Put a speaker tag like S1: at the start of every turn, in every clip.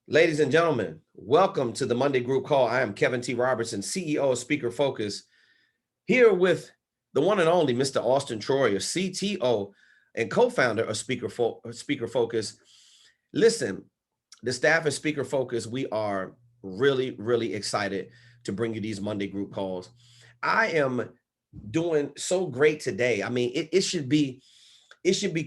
S1: Ladies and gentlemen, welcome to the Monday Group Call. I am Kevin T. Robertson, CEO of Speaker Focus, here with the one and only Mr. Auston Troyer, CTO and co-founder of Speaker Focus. Listen, the staff at Speaker Focus, we are really excited to bring you these Monday Group Calls. I am doing so great today. I mean, it should be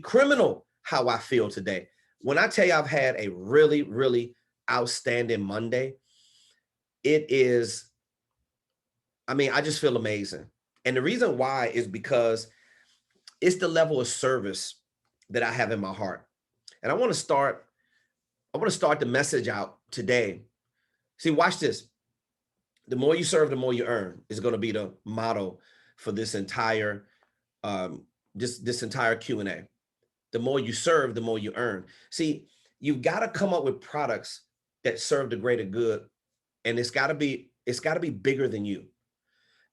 S1: criminal how I feel today. When I tell you I've had a really outstanding Monday, it is, I just feel amazing. And the reason why is because it's the level of service that I have in my heart. And I want to start the message out today. See, watch this. The more you serve, the more you earn is going to be the motto for this entire this entire Q&A. The more you serve, the more you earn. See, you've got to come up with products that serve the greater good, and it's got to be bigger than you.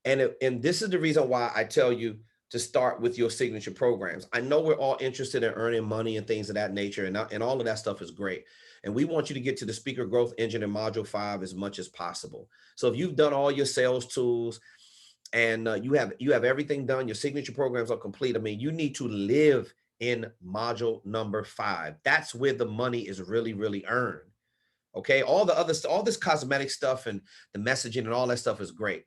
S1: And this is the reason why I tell you to start with your signature programs. I know we're all interested in earning money and things of that nature, and all of that stuff is great. And we want you to get to the Speaker Growth Engine in Module 5 as much as possible. So if you've done all your sales tools and you have everything done, your signature programs are complete, I mean, you need to live in module number 5. That's where the money is really earned. Okay, all this cosmetic stuff and the messaging and all that stuff is great,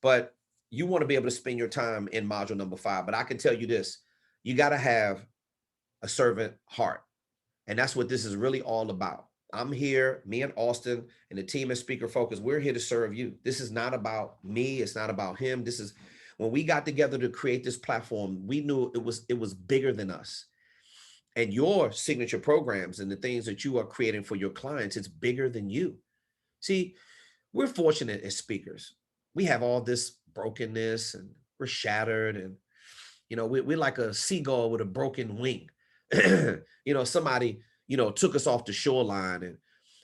S1: but you want to be able to spend your time in module number 5. But I can tell you this, you got to have a servant heart. And that's what this is really all about. I'm here, me and Austin and the team at Speaker Focus, we're here to serve you. This is not about me. It's not about him. This is, when we got together to create this platform, we knew it was bigger than us. And your signature programs and the things that you are creating for your clients, it's bigger than you. See, we're fortunate as speakers. We have all this brokenness and we're shattered, and we're like a seagull with a broken wing. Somebody took us off the shoreline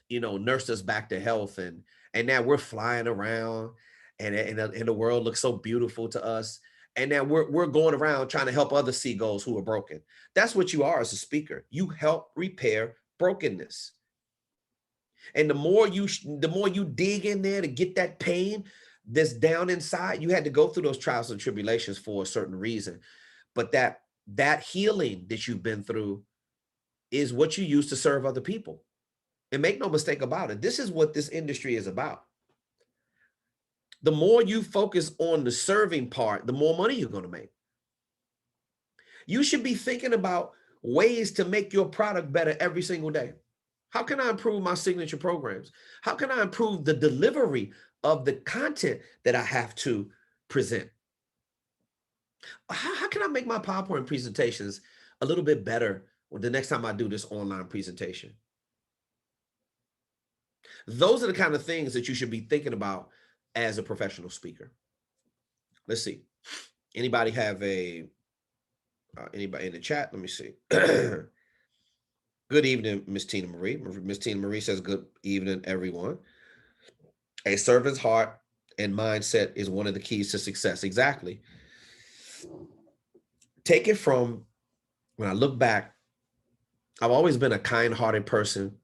S1: and nursed us back to health, and now we're flying around, and the world looks so beautiful to us. And now we're going around trying to help other seagulls who are broken. That's what you are as a speaker. You help repair brokenness. And the more you dig in there to get that pain that's down inside, you had to go through those trials and tribulations for a certain reason. But that healing that you've been through is what you use to serve other people. And make no mistake about it, this is what this industry is about. The more you focus on the serving part, the more money you're going to make. You should be thinking about ways to make your product better every single day. How can I improve my signature programs? How can I improve the delivery of the content that I have to present? How can I make my PowerPoint presentations a little bit better the next time I do this online presentation? Those are the kind of things that you should be thinking about as a professional speaker. Let's see. Anybody have anybody in the chat? Let me see. Good evening, Miss Tina Marie. Miss Tina Marie says, good evening, everyone. A servant's heart and mindset is one of the keys to success. Exactly. Take it from, when I look back, I've always been a kind-hearted person,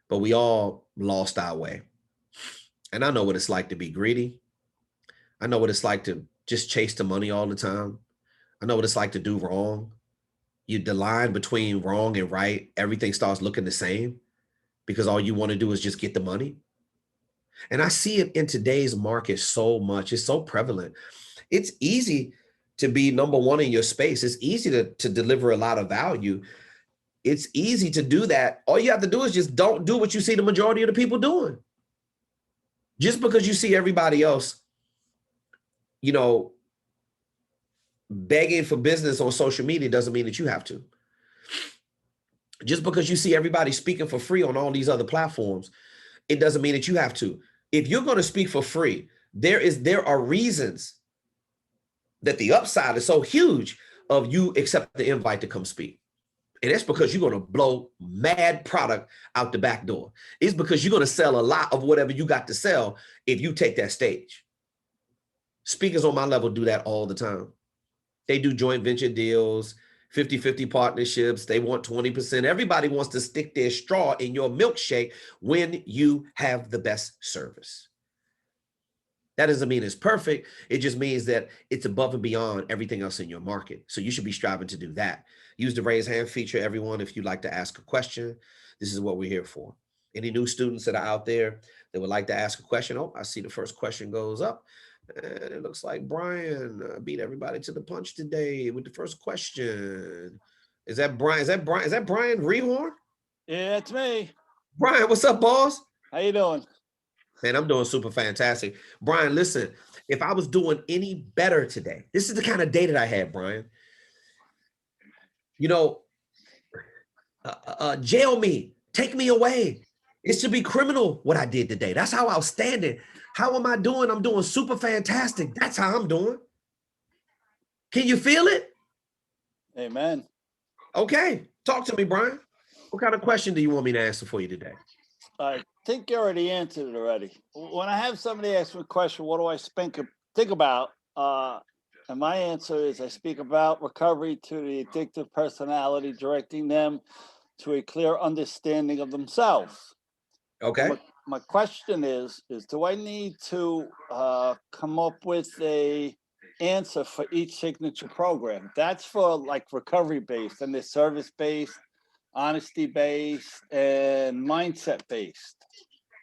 S1: but we all lost our way. And I know what it's like to be greedy. I know what it's like to just chase the money all the time. I know what it's like to do wrong. The line between wrong and right, everything starts looking the same because all you want to do is just get the money. And I see it in today's market so much. It's so prevalent. It's easy to be number one in your space. It's easy to deliver a lot of value. It's easy to do that. All you have to do is just don't do what you see the majority of the people doing. Just because you see everybody else, begging for business on social media doesn't mean that you have to. Just because you see everybody speaking for free on all these other platforms, it doesn't mean that you have to. If you're going to speak for free, there are reasons that the upside is so huge of you accept the invite to come speak. And that's because you're going to blow mad product out the back door. It's because you're going to sell a lot of whatever you got to sell if you take that stage. Speakers on my level do that all the time. They do joint venture deals. 50-50 partnerships. They want 20%. Everybody wants to stick their straw in your milkshake when you have the best service. That doesn't mean it's perfect. It just means that it's above and beyond everything else in your market. So you should be striving to do that. Use the raise hand feature, everyone, if you'd like to ask a question. This is what we're here for. Any new students that are out there that would like to ask a question? Oh, I see the first question goes up. And it looks like Brian beat everybody to the punch today with the first question. Is that Brian? Is that Brian Rehorn?
S2: Yeah, it's me.
S1: Brian, what's up, boss?
S2: How you doing?
S1: Man, I'm doing super fantastic. Brian, listen, if I was doing any better today, this is the kind of day that I had, Brian. You know, jail me, take me away. It should be criminal what I did today. That's how outstanding. How am I doing? I'm doing super fantastic. That's how I'm doing. Can you feel it?
S2: Amen.
S1: Okay, talk to me, Brian. What kind of question do you want me to answer for you today?
S2: I think you already answered it already. When I have somebody ask me a question, what do I think about? And my answer is I speak about recovery to the addictive personality, directing them to a clear understanding of themselves.
S1: Okay.
S2: My question is do I need to come up with a answer for each signature program? That's for like recovery based, and the service based, honesty based, and mindset based.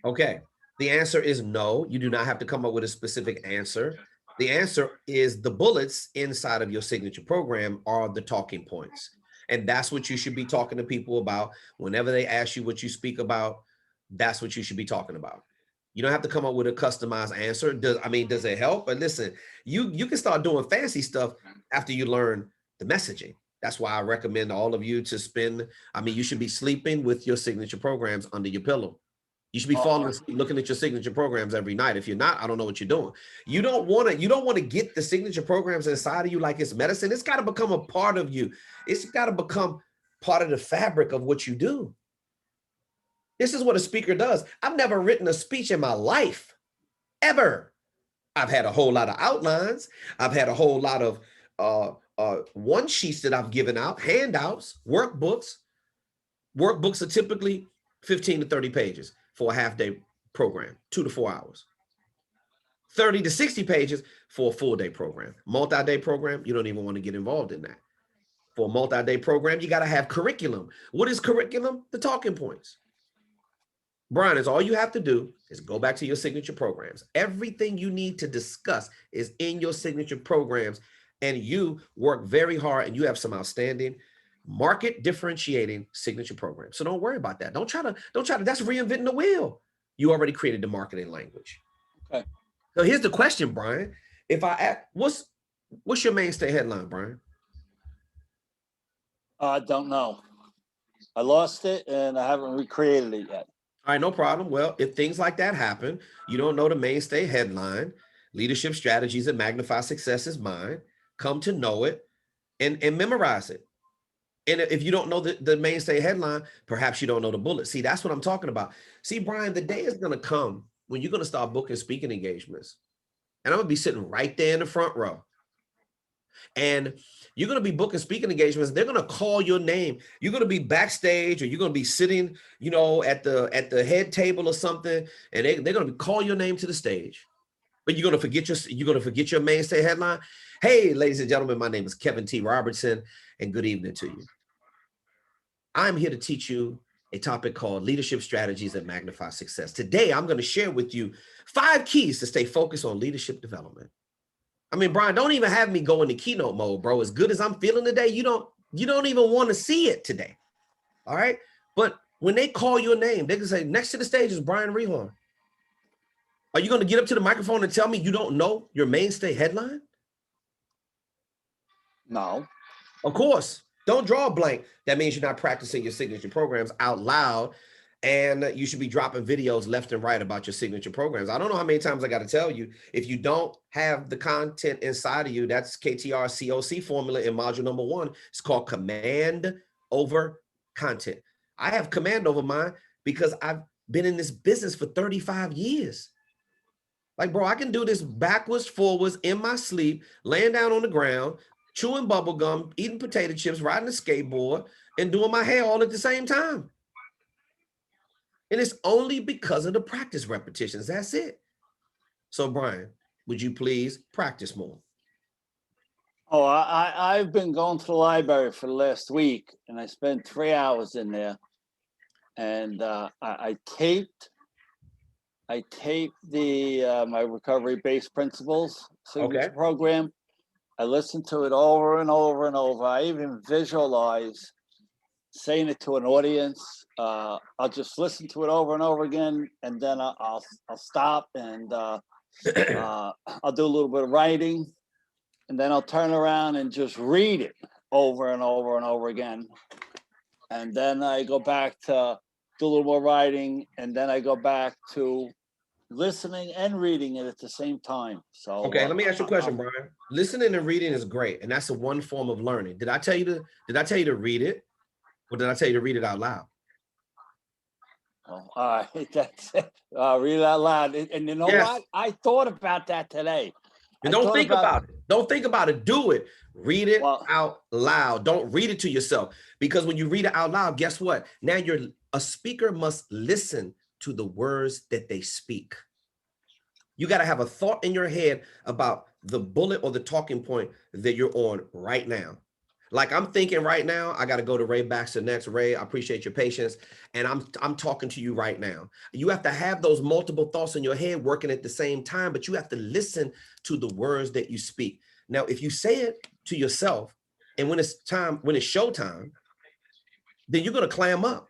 S1: Okay. The answer is no. You do not have to come up with a specific answer. The answer is the bullets inside of your signature program are the talking points. And that's what you should be talking to people about. Whenever they ask you what you speak about, that's what you should be talking about. You don't have to come up with a customized answer. Does it help? But listen, you can start doing fancy stuff after you learn the messaging. That's why I recommend all of you to spend, you should be sleeping with your signature programs under your pillow. You should be falling asleep looking at your signature programs every night. If you're not, I don't know what you're doing. You don't want to get the signature programs inside of you like it's medicine. It's got to become a part of you. It's got to become part of the fabric of what you do. This is what a speaker does. I've never written a speech in my life, ever. I've had a whole lot of outlines. I've had a whole lot of one sheets that I've given out, handouts, workbooks. Workbooks are typically 15 to 30 pages for a half-day program, 2 to 4 hours. 30 to 60 pages for a full-day program. Multi-day program, you don't even want to get involved in that. For a multi-day program, you got to have curriculum. What is curriculum? The talking points. Brian, is all you have to do is go back to your signature programs. Everything you need to discuss is in your signature programs, and you work very hard, and you have some outstanding market differentiating signature programs. So don't worry about that. Don't try to, that's reinventing the wheel. You already created the marketing language.
S2: Okay.
S1: So here's the question, Brian. If I ask, what's your mainstay headline, Brian?
S2: I don't know. I lost it and I haven't recreated it yet.
S1: All right, no problem. Well, if things like that happen, you don't know the mainstay headline, leadership strategies that magnify success is mine. Come to know it and memorize it. And if you don't know the mainstay headline, perhaps you don't know the bullet. See, that's what I'm talking about. See, Brian, the day is going to come when you're going to start booking speaking engagements. And I'm going to be sitting right there in the front row. And you're going to be booking speaking engagements. They're going to call your name. You're going to be backstage, or you're going to be sitting, at the head table or something. And they're going to call your name to the stage. But you're going to forget your mainstay headline. Hey, ladies and gentlemen, my name is Kevin T. Robertson, and good evening to you. I'm here to teach you a topic called leadership strategies that magnify success. Today, I'm going to share with you 5 keys to stay focused on leadership development. Brian, don't even have me go into keynote mode, bro. As good as I'm feeling today, you don't even want to see it today. All right. But when they call your name, they can say, next to the stage is Brian Rehorn. Are you going to get up to the microphone and tell me you don't know your mainstay headline?
S2: No.
S1: Of course. Don't draw a blank. That means you're not practicing your signature programs out loud, and you should be dropping videos left and right about your signature programs. I don't know how many times I got to tell you, if you don't have the content inside of you, that's KTR COC formula in module number 1. It's called command over content. I have command over mine because I've been in this business for 35 years. Like, bro, I can do this backwards, forwards, in my sleep, laying down on the ground, chewing bubble gum, eating potato chips, riding a skateboard, and doing my hair all at the same time. And it's only because of the practice repetitions. That's it. So Brian, would you please practice more?
S2: Oh, I've been going to the library for the last week, and I spent 3 hours in there. And I taped the my recovery-based principles signature program. I listened to it over and over and over. I even visualize saying it to an audience. I'll just listen to it over and over again, and then I'll stop and I'll do a little bit of writing, and then I'll turn around and just read it over and over and over again. And then I go back to do a little more writing, and then I go back to listening and reading it at the same time. So
S1: okay, let me ask you a question, Brian. Listening and reading is great, and that's one form of learning. Did I tell you to read it, or did I tell you to read it out loud?
S2: Oh, all right, that's it. Read it out loud. And you know what? I thought about that today.
S1: And don't think about it. Don't think about it. Do it. Read it out loud. Don't read it to yourself, because when you read it out loud, guess what? Now a speaker must listen to the words that they speak. You got to have a thought in your head about the bullet or the talking point that you're on right now. Like I'm thinking right now, I got to go to Ray Baxter next. Ray, I appreciate your patience. And I'm talking to you right now. You have to have those multiple thoughts in your head working at the same time, but you have to listen to the words that you speak. Now, if you say it to yourself, and when it's showtime, then you're going to clam up.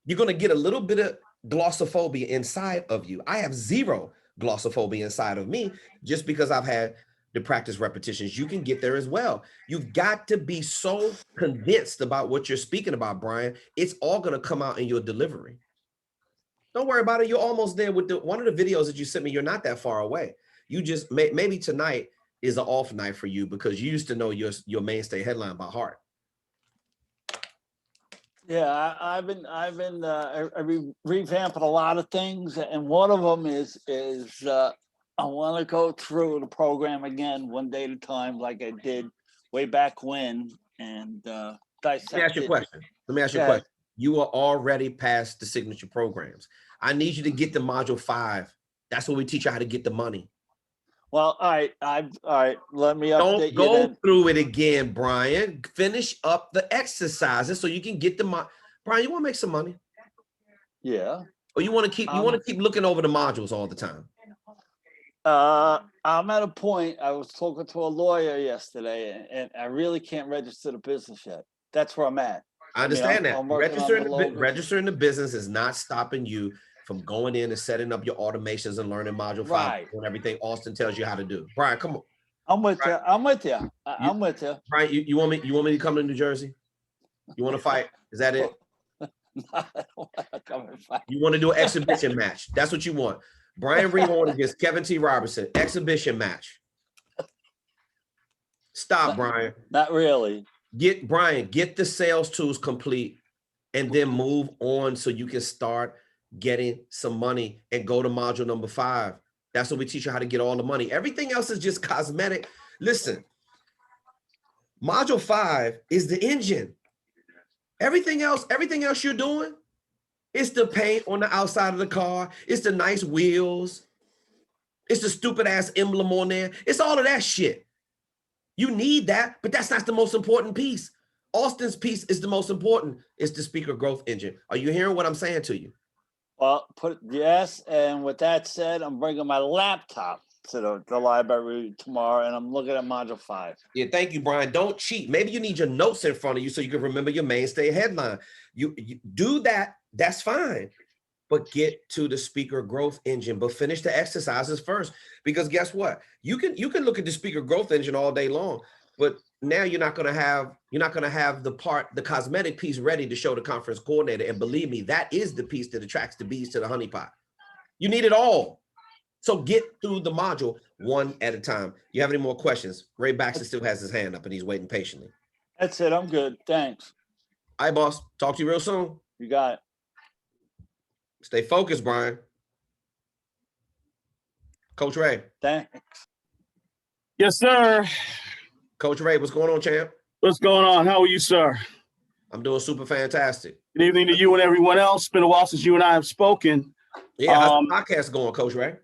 S1: You're going to get a little bit of glossophobia inside of you. I have zero glossophobia inside of me just because I've had the practice repetitions. You can get there as well. You've got to be so convinced about what you're speaking about, Brian. It's all going to come out in your delivery. Don't worry about it. You're almost there with one of the videos that you sent me. You're not that far away. You just maybe tonight is an off night for you because you used to know your mainstay headline by heart.
S2: Yeah, I've been revamping a lot of things, and one of them is I want to go through the program again one day at a time, like I did way back when, and dissect.
S1: Let me ask you a question. You are already past the signature programs. I need you to get to module 5. That's what we teach you how to get the money.
S2: Well, all right. Let me update you.
S1: Don't go through it again, Brian. Finish up the exercises so you can get the money. Brian, you want to make some money?
S2: Yeah.
S1: Or you want to keep looking over the modules all the time?
S2: I'm at a point. I was talking to a lawyer yesterday, and I really can't register the business yet. That's where I'm at.
S1: I understand that. Registering the business is not stopping you from going in and setting up your automations and learning module 5 and everything Austin tells you how to do. Brian, come on.
S2: I'm with you. I'm with you. I'm with you.
S1: Brian, you want me to come to New Jersey? You want to fight? Is that it?
S2: No, I don't want to come and fight.
S1: You want to do an exhibition match? That's what you want. Brian Rehorn against Kevin T. Robertson, exhibition match. Stop, Brian.
S2: Not really.
S1: Get the sales tools complete and then move on so you can start getting some money and go to module number 5. That's what we teach you how to get all the money. Everything else is just cosmetic. Listen, module 5 is the engine. Everything else you're doing, it's the paint on the outside of the car. It's the nice wheels. It's the stupid ass emblem on there. It's all of that shit. You need that, but that's not the most important piece. Austin's piece is the most important. It's the speaker growth engine. Are you hearing what I'm saying to you?
S2: Well, yes. And with that said, I'm bringing my laptop to the library tomorrow, and I'm looking at module 5.
S1: Yeah, thank you, Brian. Don't cheat. Maybe you need your notes in front of you so you can remember your mainstay headline. You do that. That's fine. But get to the speaker growth engine, but finish the exercises first. Because guess what? You can look at the speaker growth engine all day long, but now you're not gonna have the cosmetic piece ready to show the conference coordinator. And believe me, that is the piece that attracts the bees to the honeypot. You need it all. So get through the module one at a time. You have any more questions? Ray Baxter still has his hand up and he's waiting patiently.
S2: That's it. I'm good. Thanks.
S1: All right, boss. Talk to you real soon.
S2: You got it.
S1: Stay focused, Brian. Coach Ray.
S2: Thanks.
S3: Yes, sir.
S1: Coach Ray, what's going on, champ?
S3: What's going on? How are you, sir?
S1: I'm doing super fantastic.
S3: Good evening to you and everyone else. It's been a while since you and I have spoken.
S1: Yeah, how's the podcast going, Coach Ray?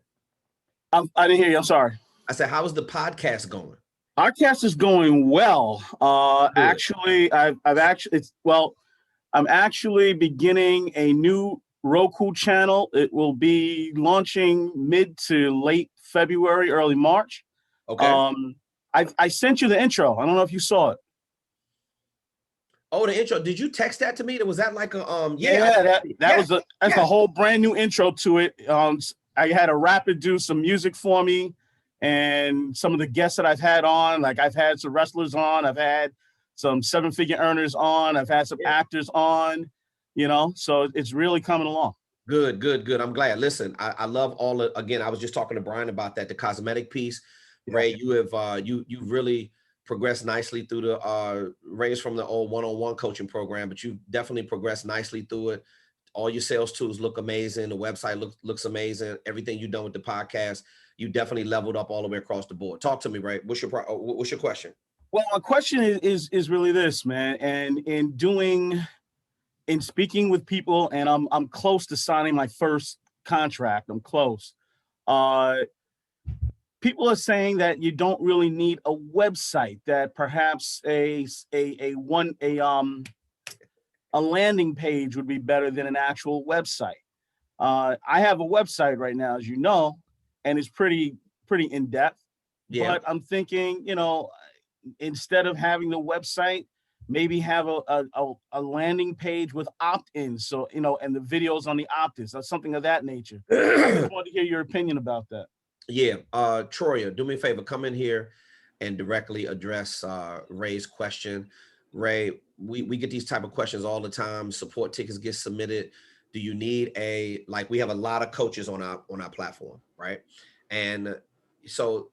S3: I didn't hear you. I'm sorry.
S1: I said, how is the podcast going?
S3: Podcast is going well. Actually, I'm actually beginning a new Roku channel. It will be launching mid to late February, early March.
S1: Okay.
S3: I sent you the intro. I don't know if you saw it.
S1: Oh, the intro. Did you text that to me? Was that like a
S3: that's a whole brand new intro to it. I had a rapper do some music for me, and some of the guests that I've had on, like I've had some wrestlers on, I've had some 7-figure earners on, I've had some actors on, so it's really coming along.
S1: Good. I'm glad. Listen, I love all of, again, I was just talking to Brian about that, the cosmetic piece. Ray, you have you really progressed nicely through the Ray's from the old one-on-one coaching program, but you definitely progressed nicely through it. All your sales tools look amazing. The website looks amazing. Everything you've done with the podcast, you definitely leveled up all the way across the board. Talk to me, Ray. What's your question?
S3: Well, my question is really this, man. And in speaking with people, and I'm close to signing my first contract. I'm close. People are saying that you don't really need a website, that perhaps a landing page would be better than an actual website. I have a website right now, as you know, and it's pretty in depth. Yeah. But I'm thinking, instead of having the website, maybe have a landing page with opt-ins. So, and the videos on the opt-ins, or something of that nature. I just wanted to hear your opinion about that.
S1: Yeah, Troyer, do me a favor, come in here and directly address Ray's question. Ray, we get these type of questions all the time. Support tickets get submitted. Do you need we have a lot of coaches on our platform, right? And so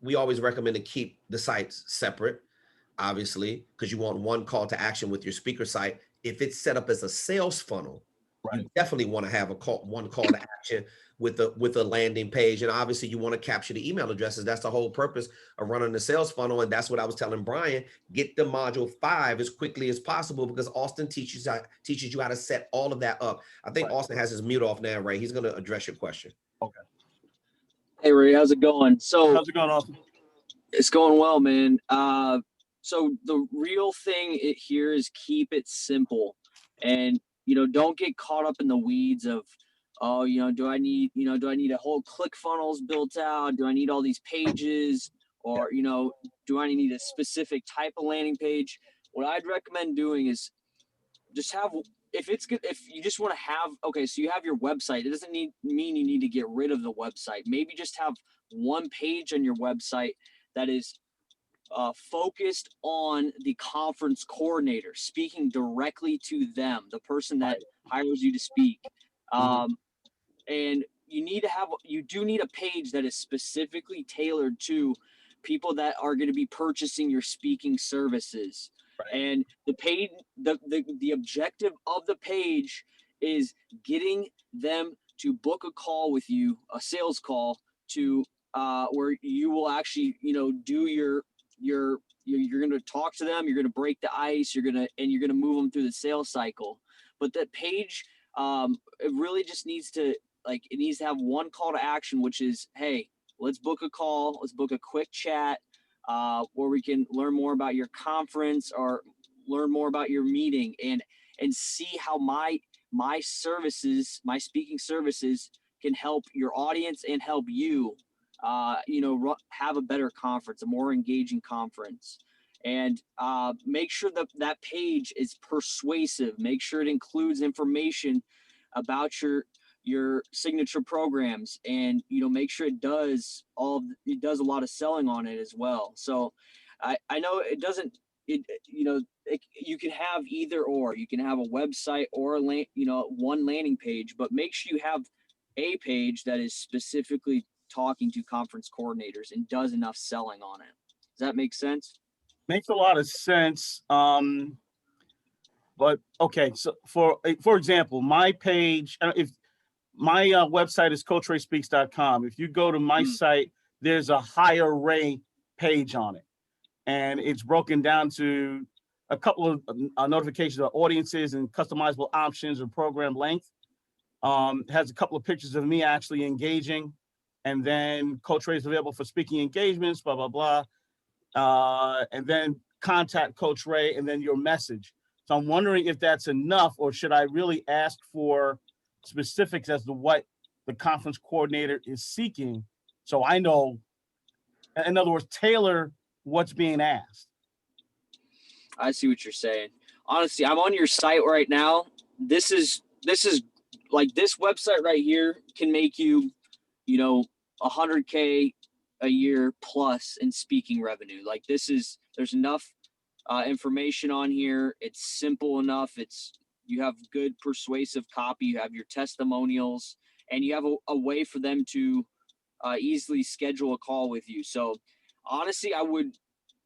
S1: we always recommend to keep the sites separate, obviously, because you want one call to action with your speaker site. If it's set up as a sales funnel, right, you definitely want to have one call to action with a landing page. And obviously you want to capture the email addresses. That's the whole purpose of running the sales funnel. And that's what I was telling Brian, get the module 5 as quickly as possible, because Auston teaches you how to set all of that up. I think Auston has his mute off now, Ray. He's going to address your question.
S3: Okay.
S4: Hey, Ray, how's it going?
S3: How's it going, Auston?
S4: It's going well, man. So the real thing here is keep it simple, and don't get caught up in the weeds of, do I need a whole ClickFunnels built out? Do I need all these pages? Or, do I need a specific type of landing page? What I'd recommend doing is just have, if you just want to have, so you have your website. It doesn't mean you need to get rid of the website. Maybe just have one page on your website that is focused on the conference coordinator, speaking directly to them, the person that hires you to speak. And you do need a page that is specifically tailored to people that are going to be purchasing your speaking services. Right. And the objective of the page is getting them to book a call with you, a sales call, to where you will actually, do you're going to talk to them, you're going to break the ice, you're going to move them through the sales cycle. But that page, it really just needs to have one call to action, which is, hey, let's book a call, let's book a quick chat where we can learn more about your conference or learn more about your meeting, and see how my services, my speaking services, can help your audience and help you have a better conference, a more engaging conference. And make sure that page is persuasive. Make sure it includes information about your signature programs, and make sure it does a lot of selling on it as well. So I know it doesn't, you can have either or. You can have a website or one landing page, but make sure you have a page that is specifically talking to conference coordinators and does enough selling on it. Does that make sense?
S3: Makes a lot of sense. But okay, so for example, my page, if my website is coachrayspeaks.com. If you go to my site, there's a Hire Ray page on it. and it's broken down to a couple of notifications of audiences and customizable options or program length. Has a couple of pictures of me actually engaging, and then Coach Ray is available for speaking engagements, blah, blah, blah. And then contact Coach Ray, and then your message. So I'm wondering if that's enough, or should I really ask for specifics as to what the conference coordinator is seeking, so I know, in other words, tailor what's being asked.
S4: I see what you're saying. Honestly, I'm on your site right now. This is like, this website right here can make you, 100K a year plus in speaking revenue. Like, there's enough information on here. It's simple enough. You have good persuasive copy. You have your testimonials, and you have a way for them to easily schedule a call with you. So honestly, I would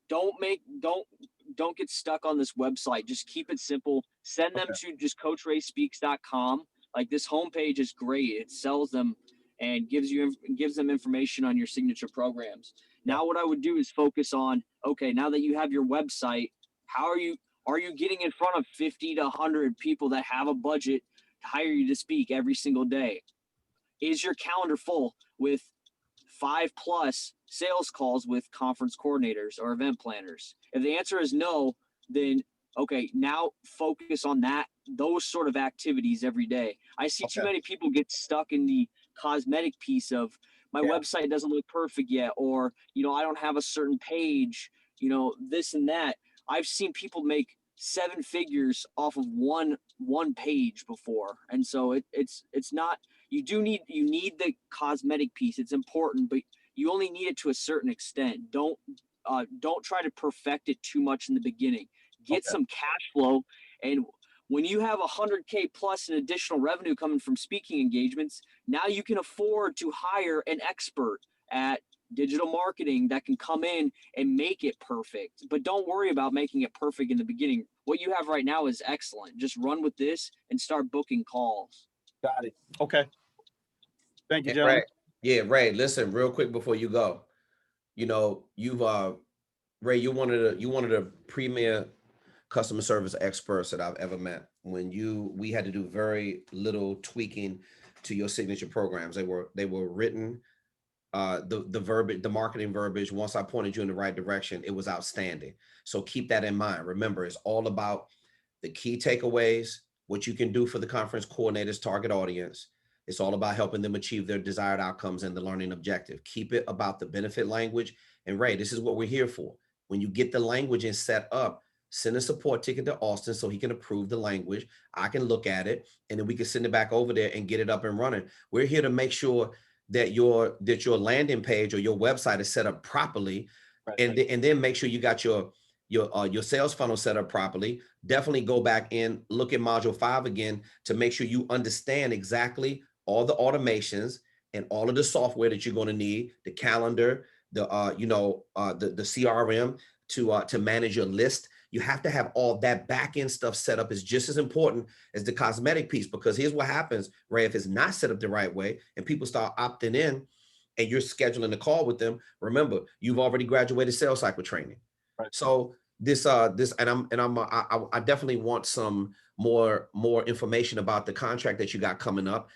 S4: don't get stuck on this website. Just keep it simple. Send them to just coachrayspeaks.com. Like, this homepage is great. It sells them and gives them information on your signature programs. Now what I would do is focus on, okay, now that you have your website, how are you getting in front of 50 to 100 people that have a budget to hire you to speak every single day? Is your calendar full with 5+ sales calls with conference coordinators or event planners? If the answer is no, then okay, now focus on those sort of activities every day. I see too many people get stuck in the cosmetic piece of, my website doesn't look perfect yet, or, I don't have a certain page, this and that. I've seen people make 7 figures off of one page before. And so it's not, you need the cosmetic piece. It's important, but you only need it to a certain extent. Don't try to perfect it too much in the beginning. Get some cash flow. And when you have 100K plus in additional revenue coming from speaking engagements, now you can afford to hire an expert at digital marketing that can come in and make it perfect. But don't worry about making it perfect in the beginning. What you have right now is excellent. Just run with this and start booking calls.
S3: Got it. Okay. Thank you, gentlemen.
S1: Ray. Yeah, Ray, listen, real quick before you go. You've Ray, you're one of the premier customer service experts that I've ever met. When we had to do very little tweaking to your signature programs. They were written, the verbiage, the marketing verbiage, once I pointed you in the right direction, it was outstanding. So keep that in mind. Remember, it's all about the key takeaways, what you can do for the conference coordinator's target audience. It's all about helping them achieve their desired outcomes and the learning objective. Keep it about the benefit language. And Ray, this is what we're here for. When you get the language and set up, send a support ticket to Austin so he can approve the language. I can look at it, and then we can send it back over there and get it up and running. We're here to make sure that your landing page or your website is set up properly, and then make sure you got your sales funnel set up properly. Definitely go back and look at module 5 again to make sure you understand exactly all the automations and all of the software that you're going to need, the calendar, the CRM to manage your list. You have to have all that back end stuff set up. Is just as important as the cosmetic piece, because here's what happens, Ray, if it's not set up the right way and people start opting in and you're scheduling a call with them, remember, you've already graduated sales cycle training. Right. So I definitely want some more information about the contract that you got coming up.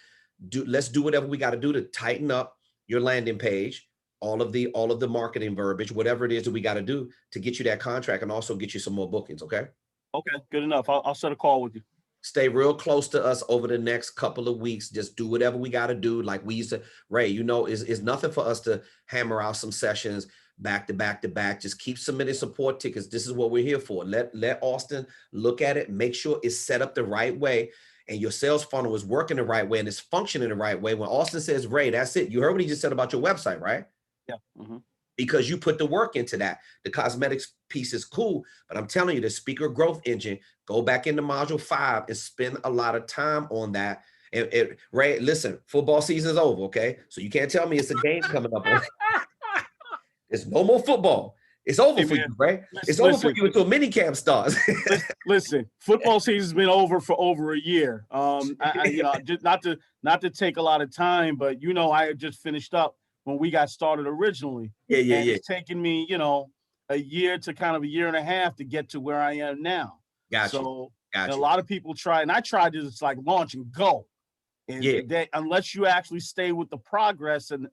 S1: Let's do whatever we got to do to tighten up your landing page, all of the marketing verbiage, whatever it is that we got to do to get you that contract and also get you some more bookings. Okay.
S3: Okay. Good enough. I'll set a call with you.
S1: Stay real close to us over the next couple of weeks. Just do whatever we got to do. Like we used to, Ray, it's nothing for us to hammer out some sessions back to back to back. Just keep submitting support tickets. This is what we're here for. Let Austin look at it, make sure it's set up the right way and your sales funnel is working the right way and it's functioning the right way. When Austin says, Ray, that's it. You heard what he just said about your website, right?
S3: Yeah. Mm-hmm.
S1: Because you put the work into that. The cosmetics piece is cool, but I'm telling you, the speaker growth engine, go back into module 5 and spend a lot of time on that. And Ray, listen, football season is over, okay? So you can't tell me it's a game coming up. There's no more football. It's over for you, Ray. It's over for you until mini camp starts.
S3: Listen, football season's been over for over a year. Just not to take a lot of time, but I had just finished up when we got started originally. Yeah. It's taken me, a year to kind of a year and a half to get to where I am now.
S1: Gotcha.
S3: So
S1: Gotcha.
S3: a lot of people try, and I tried to just like launch and go. And unless you actually stay with the progress and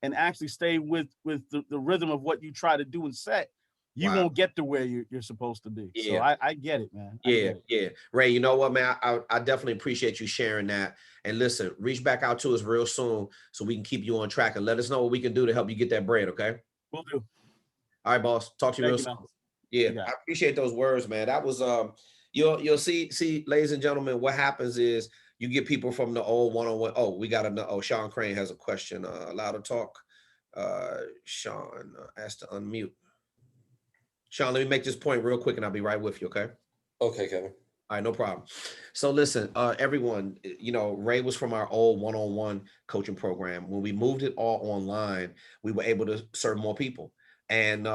S3: actually stay with the rhythm of what you try to do and set, you won't get to where you're supposed to be. So I get it, man.
S1: Yeah. Ray, you know what, man? I definitely appreciate you sharing that. And listen, reach back out to us real soon so we can keep you on track and let us know what we can do to help you get that bread, okay?
S3: Will do.
S1: All right, boss. Talk to you real soon. Yeah, I appreciate those words, man. That was you'll see, ladies and gentlemen, what happens is you get people from the old one-on-one. Oh, we got to Sean Crane has a question. Allowed to talk. Sean asked to unmute. Sean, let me make this point real quick and I'll be right with you, okay?
S5: Okay, Kevin.
S1: All right, no problem. So listen, everyone, Ray was from our old one-on-one coaching program. When we moved it all online, we were able to serve more people. And,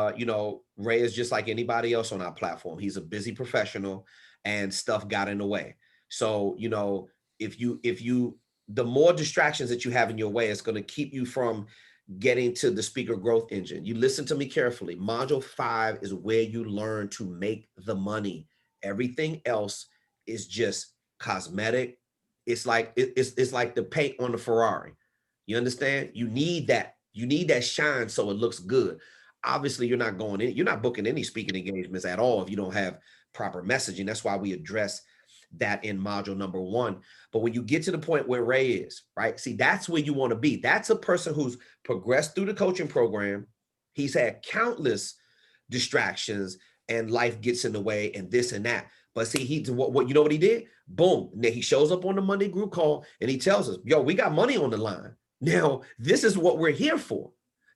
S1: Ray is just like anybody else on our platform. He's a busy professional and stuff got in the way. So, the more distractions that you have in your way, it's going to keep you from getting to the speaker growth engine. You listen to me carefully. Module 5 is where you learn to make the money. Everything else is just cosmetic. It's like it's like the paint on the Ferrari. You understand? You need that. You need that shine so it looks good. Obviously, you're not booking any speaking engagements at all if you don't have proper messaging. That's why we address that in module number 1. But when you get to the point where Ray is, right? See, that's where you want to be. That's a person who's progressed through the coaching program. He's had countless distractions and life gets in the way and this and that. But see, what you know what he did? Boom. Now he shows up on the Monday group call and he tells us, yo, we got money on the line. Now, this is what we're here for,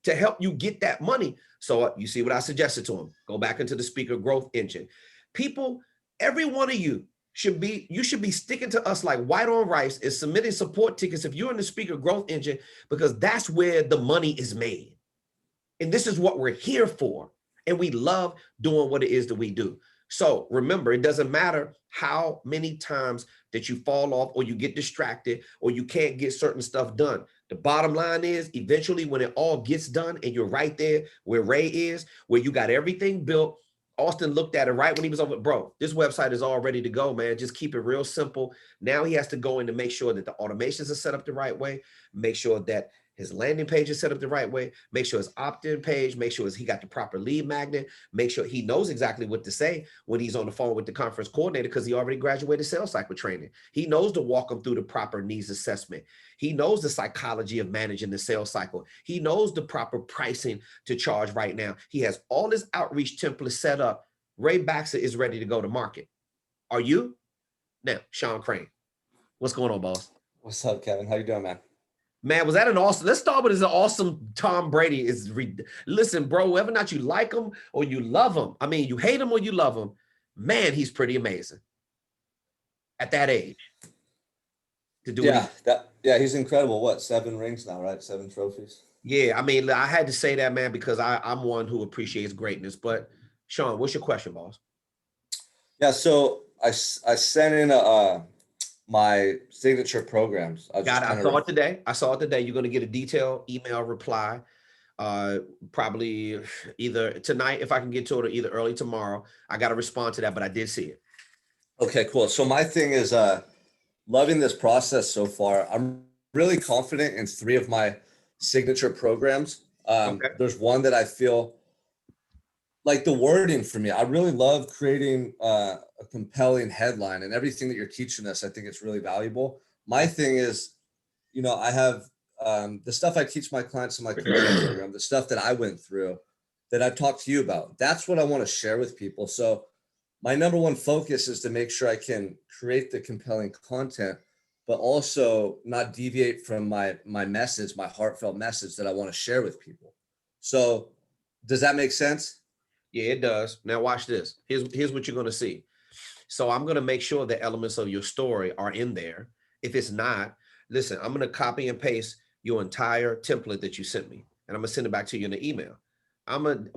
S1: to help you get that money. So you see what I suggested to him? Go back into the speaker growth engine. People, every one of you should be sticking to us like white on rice and submitting support tickets if you're in the speaker growth engine, because that's where the money is made. And this is what we're here for. And we love doing what it is that we do. So remember, it doesn't matter how many times that you fall off or you get distracted or you can't get certain stuff done. The bottom line is eventually when it all gets done and you're right there where Ray is, where you got everything built. Austin looked at it right when he was over, bro, this website is all ready to go, man. Just keep it real simple. Now he has to go in to make sure that the automations are set up the right way, make sure that his landing page is set up the right way, make sure his opt-in page, make sure he got the proper lead magnet, make sure he knows exactly what to say when he's on the phone with the conference coordinator because he already graduated sales cycle training. He knows to walk them through the proper needs assessment. He knows the psychology of managing the sales cycle. He knows the proper pricing to charge right now. He has all his outreach templates set up. Ray Baxter is ready to go to market. Are you? Now, Sean Crane, what's going on, boss?
S5: What's up, Kevin? How you doing, man?
S1: Man, was that an awesome? Let's start with an awesome Tom Brady. Listen, bro, whether or not you like him or you love him, I mean, you hate him or you love him, man, he's pretty amazing at that age.
S5: He's incredible. What, 7 rings now, right? 7 trophies.
S1: Yeah, I mean, I had to say that, man, because I'm one who appreciates greatness. But Sean, what's your question, boss?
S5: Yeah, so I sent in my signature programs.
S1: I saw it today. You're going to get a detailed email reply, probably either tonight if I can get to it, or either early tomorrow. I got to respond to that, but I did see it.
S5: Okay, cool. So my thing is loving this process so far. I'm really confident in 3 of my signature programs. There's one that I feel like the wording for me. I really love creating a compelling headline, and everything that you're teaching us, I think it's really valuable. My thing is, I have the stuff I teach my clients in my coaching program, the stuff that I went through that I've talked to you about. That's what I want to share with people. So my number one focus is to make sure I can create the compelling content, but also not deviate from my message, my heartfelt message that I want to share with people. So does that make sense?
S1: Yeah, it does. Now watch this. Here's what you're going to see. So I'm going to make sure the elements of your story are in there. If it's not, listen, I'm going to copy and paste your entire template that you sent me, and I'm going to send it back to you in the email. I'm going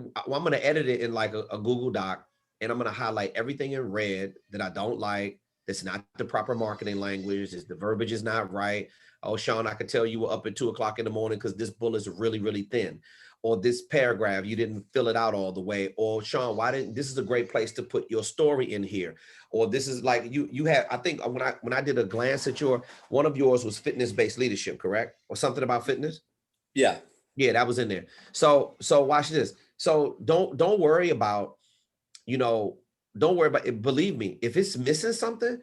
S1: to edit it in like a Google Doc, and I'm going to highlight everything in red that I don't like, That's not the proper marketing language. The verbiage is not right. Oh, Sean, I could tell you were up at 2 o'clock in the morning because this bullet is really, really thin. Or this paragraph, you didn't fill it out all the way. Or Sean, this is a great place to put your story in here. Or this is like you have, I think when I did a glance at one of yours was fitness-based leadership, correct? Or something about fitness?
S5: Yeah.
S1: Yeah, that was in there. So watch this. So don't worry about, don't worry about it. Believe me, if it's missing something,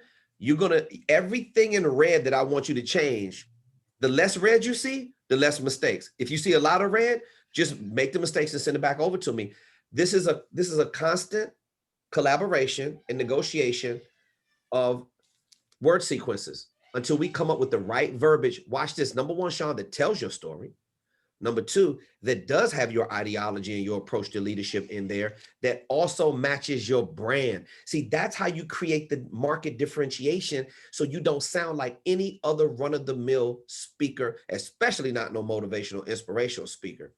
S1: everything in red that I want you to change, the less red you see, the less mistakes. If you see a lot of red, just make the mistakes and send it back over to me. This is a constant collaboration and negotiation of word sequences until we come up with the right verbiage. Watch this. Number one, Sean, that tells your story. Number two, that does have your ideology and your approach to leadership in there that also matches your brand. See, that's how you create the market differentiation so you don't sound like any other run-of-the-mill speaker, especially not no motivational, inspirational speaker,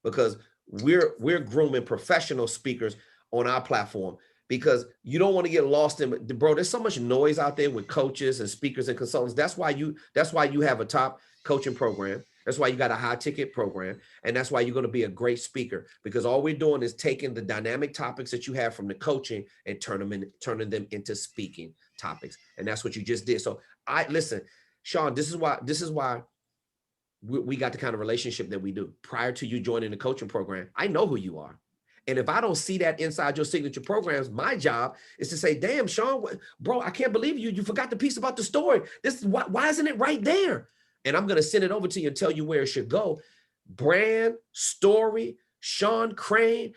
S1: because we're grooming professional speakers on our platform because you don't want to get lost in, bro, there's so much noise out there with coaches and speakers and consultants. That's why you have a top coaching program. That's why you got a high ticket program. And that's why you're going to be a great speaker, because all we're doing is taking the dynamic topics that you have from the coaching and turning them into speaking topics. And that's what you just did. So listen, Sean, this is why we got the kind of relationship that we do. Prior to you joining the coaching program, I know who you are. And if I don't see that inside your signature programs, my job is to say, damn, Sean, bro, I can't believe you forgot the piece about the story. Why isn't it right there? And I'm going to send it over to you and tell you where it should go. Brand, story, Sean Crane,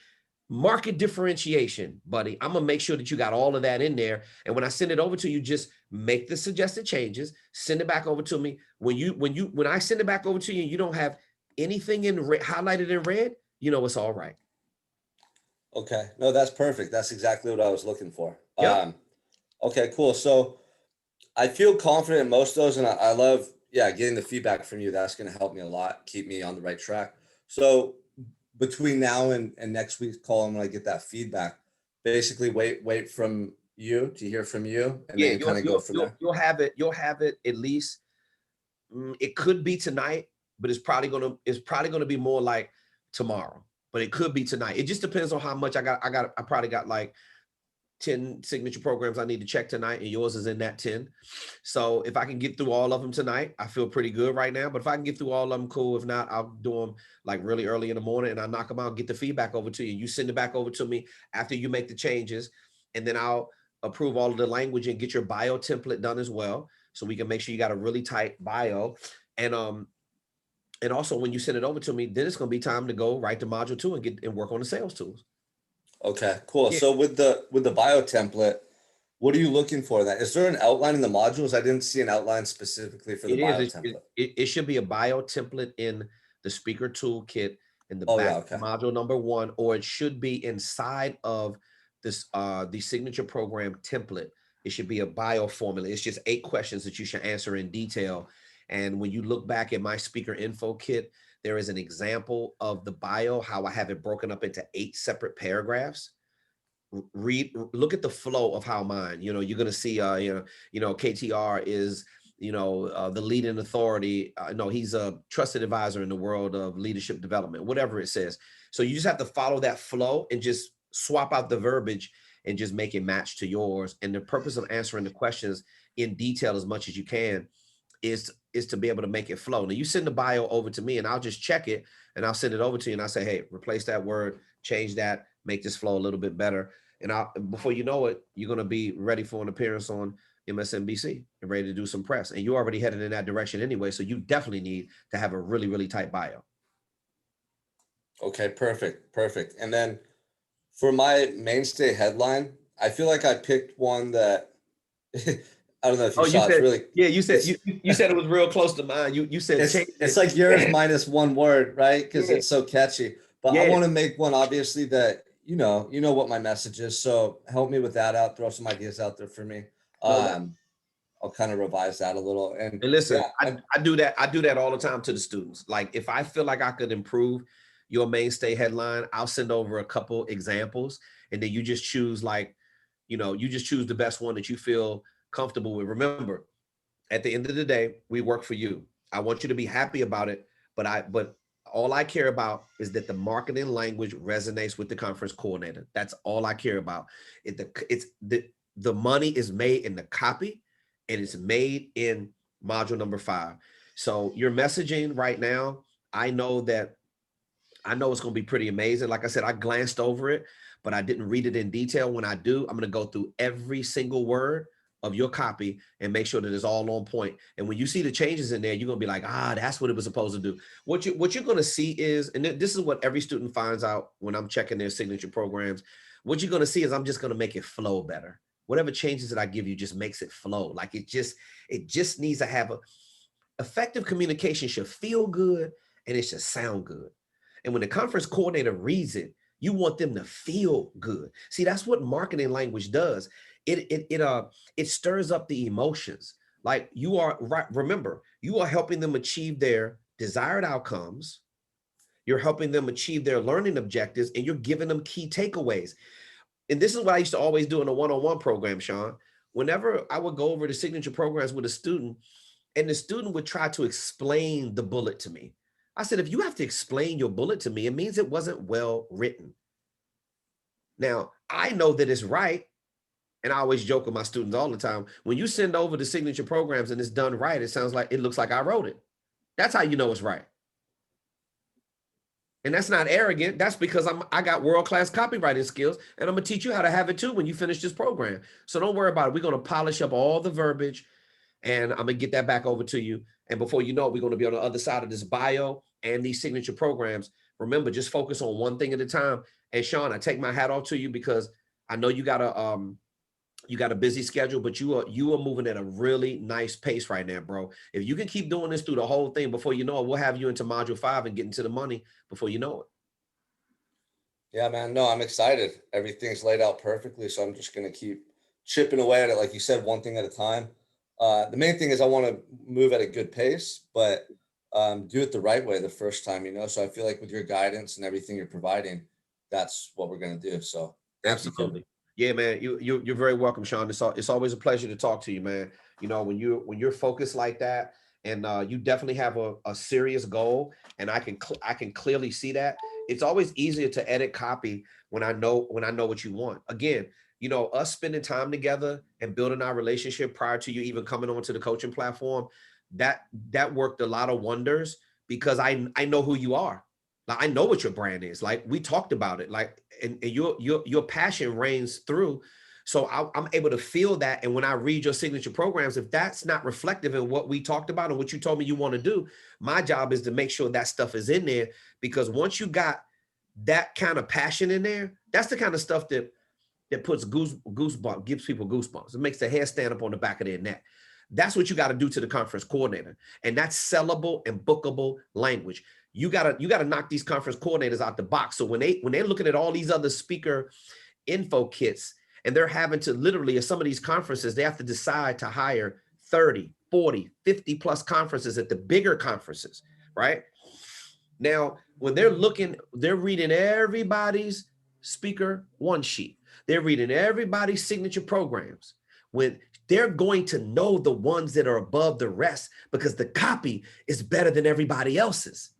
S1: market differentiation, buddy. I'm going to make sure that you got all of that in there. And when I send it over to you, just make the suggested changes, send it back over to me. When I send it back over to you and you don't have anything in red, highlighted in red, it's all right.
S5: Okay. No, that's perfect. That's exactly what I was looking for.
S1: Yep.
S5: Okay, cool. So I feel confident in most of those, and I love, getting the feedback from you. That's going to help me a lot, keep me on the right track. So between now and next week's call, when I get that feedback, basically wait from you to hear from you, and then kind of go from there.
S1: You'll have it at least. It could be tonight, but it's probably gonna be more like tomorrow. But it could be tonight. It just depends on how much I probably got like 10 signature programs I need to check tonight, and yours is in that 10. So if I can get through all of them tonight, I feel pretty good right now. But if I can get through all of them, cool. If not, I'll do them like really early in the morning and I'll knock them out, get the feedback over to you. You send it back over to me after you make the changes, and then I'll approve all of the language and get your bio template done as well. So we can make sure you got a really tight bio. And also when you send it over to me, then it's going to be time to go write the module 2 and work on the sales tools.
S5: Okay, cool.
S1: Yeah.
S5: So with the bio template, what are you looking for? That is there an outline in the modules? I didn't see an outline specifically for the bio template.
S1: It should be a bio template in the speaker toolkit in the back module number 1, or it should be inside of this the signature program template. It should be a bio formula. It's just 8 questions that you should answer in detail. And when you look back at my speaker info kit, there is an example of the bio, how I have it broken up into 8 separate paragraphs. Look at the flow of how mine, you're going to see, KTR is, the leading authority. No, he's a trusted advisor in the world of leadership development, whatever it says. So you just have to follow that flow and just swap out the verbiage and just make it match to yours. And the purpose of answering the questions in detail as much as you can is to be able to make it flow. Now you send the bio over to me and I'll just check it and I'll send it over to you and I'll say, hey, replace that word, change that, make this flow a little bit better. And before you know it, you're going to be ready for an appearance on MSNBC and ready to do some press. And you're already headed in that direction anyway. So you definitely need to have a really, really tight bio.
S5: Okay, perfect. And then for my mainstay headline, I feel like I picked one that I don't know if you saw. It's really,
S1: you said you said it was real close to mine. You said
S5: it's like yours minus 1 word, right? Because it's so catchy. But I want to make one obviously that you know what my message is. So help me with that out. Throw some ideas out there for me. I'll kind of revise that a little. And
S1: listen, I do that. I do that all the time to the students. Like if I feel like I could improve your mainstay headline, I'll send over a couple examples, and then you just choose you just choose the best one that you feel comfortable with. Remember, at the end of the day, we work for you. I want you to be happy about it, but all I care about is that the marketing language resonates with the conference coordinator. That's all I care about. The money is made in the copy, and it's made in module number 5. So your messaging right now, I know it's going to be pretty amazing. Like I said, I glanced over it, but I didn't read it in detail. When I do, I'm going to go through every single word of your copy and make sure that it's all on point. And when you see the changes in there, you're going to be like, that's what it was supposed to do. What you're going to see is, and this is what every student finds out when I'm checking their signature programs, what you're going to see is I'm just going to make it flow better. Whatever changes that I give you just makes it flow. Like it just needs to have effective communication, should feel good, and it should sound good. And when the conference coordinator reads it, you want them to feel good. See, that's what marketing language does. It stirs up the emotions. Like you are right. Remember, you are helping them achieve their desired outcomes. You're helping them achieve their learning objectives, and you're giving them key takeaways. And this is what I used to always do in a one-on-one program, Sean. Whenever I would go over the signature programs with a student, and the student would try to explain the bullet to me, I said, if you have to explain your bullet to me, it means it wasn't well written. Now, I know that it's right. And I always joke with my students all the time. When you send over the signature programs and it's done right, it looks like I wrote it. That's how you know it's right. And that's not arrogant. That's because I got world-class copywriting skills, and I'm gonna teach you how to have it too when you finish this program. So don't worry about it. We're gonna polish up all the verbiage, and I'm gonna get that back over to you. And before you know it, we're gonna be on the other side of this bio and these signature programs. Remember, just focus on one thing at a time. And Sean, I take my hat off to you because I know you got a busy schedule, but you are moving at a really nice pace right now, bro. If you can keep doing this through the whole thing, before you know it, we'll have you into module 5 and get into the money before you know it.
S5: Yeah, man. No, I'm excited. Everything's laid out perfectly. So I'm just going to keep chipping away at it. Like you said, one thing at a time. The main thing is I want to move at a good pace, but do it the right way the first time, So I feel like with your guidance and everything you're providing, that's what we're going to do. So
S1: absolutely. Yeah, man, you're very welcome, Sean. It's always a pleasure to talk to you, man. When you're focused like that, and you definitely have a serious goal, and I can clearly see that. It's always easier to edit copy when I know what you want. Again, us spending time together and building our relationship prior to you even coming onto the coaching platform, that worked a lot of wonders because I know who you are. Like, I know what your brand is. Like, we talked about it. Like, and your passion reigns through. So I'm able to feel that. And when I read your signature programs, if that's not reflective in what we talked about and what you told me you want to do, my job is to make sure that stuff is in there. Because once you got that kind of passion in there, that's the kind of stuff that puts goosebumps, gives people goosebumps. It makes the hair stand up on the back of their neck. That's what you got to do to the conference coordinator. And that's sellable and bookable language. You gotta knock these conference coordinators out the box. So when they're looking at all these other speaker info kits, and they're having to literally, at some of these conferences, they have to decide to hire 30, 40, 50 plus conferences at the bigger conferences, right? Now, when they're reading everybody's speaker one sheet. They're reading everybody's signature programs. When they're going to know the ones that are above the rest because the copy is better than everybody else's.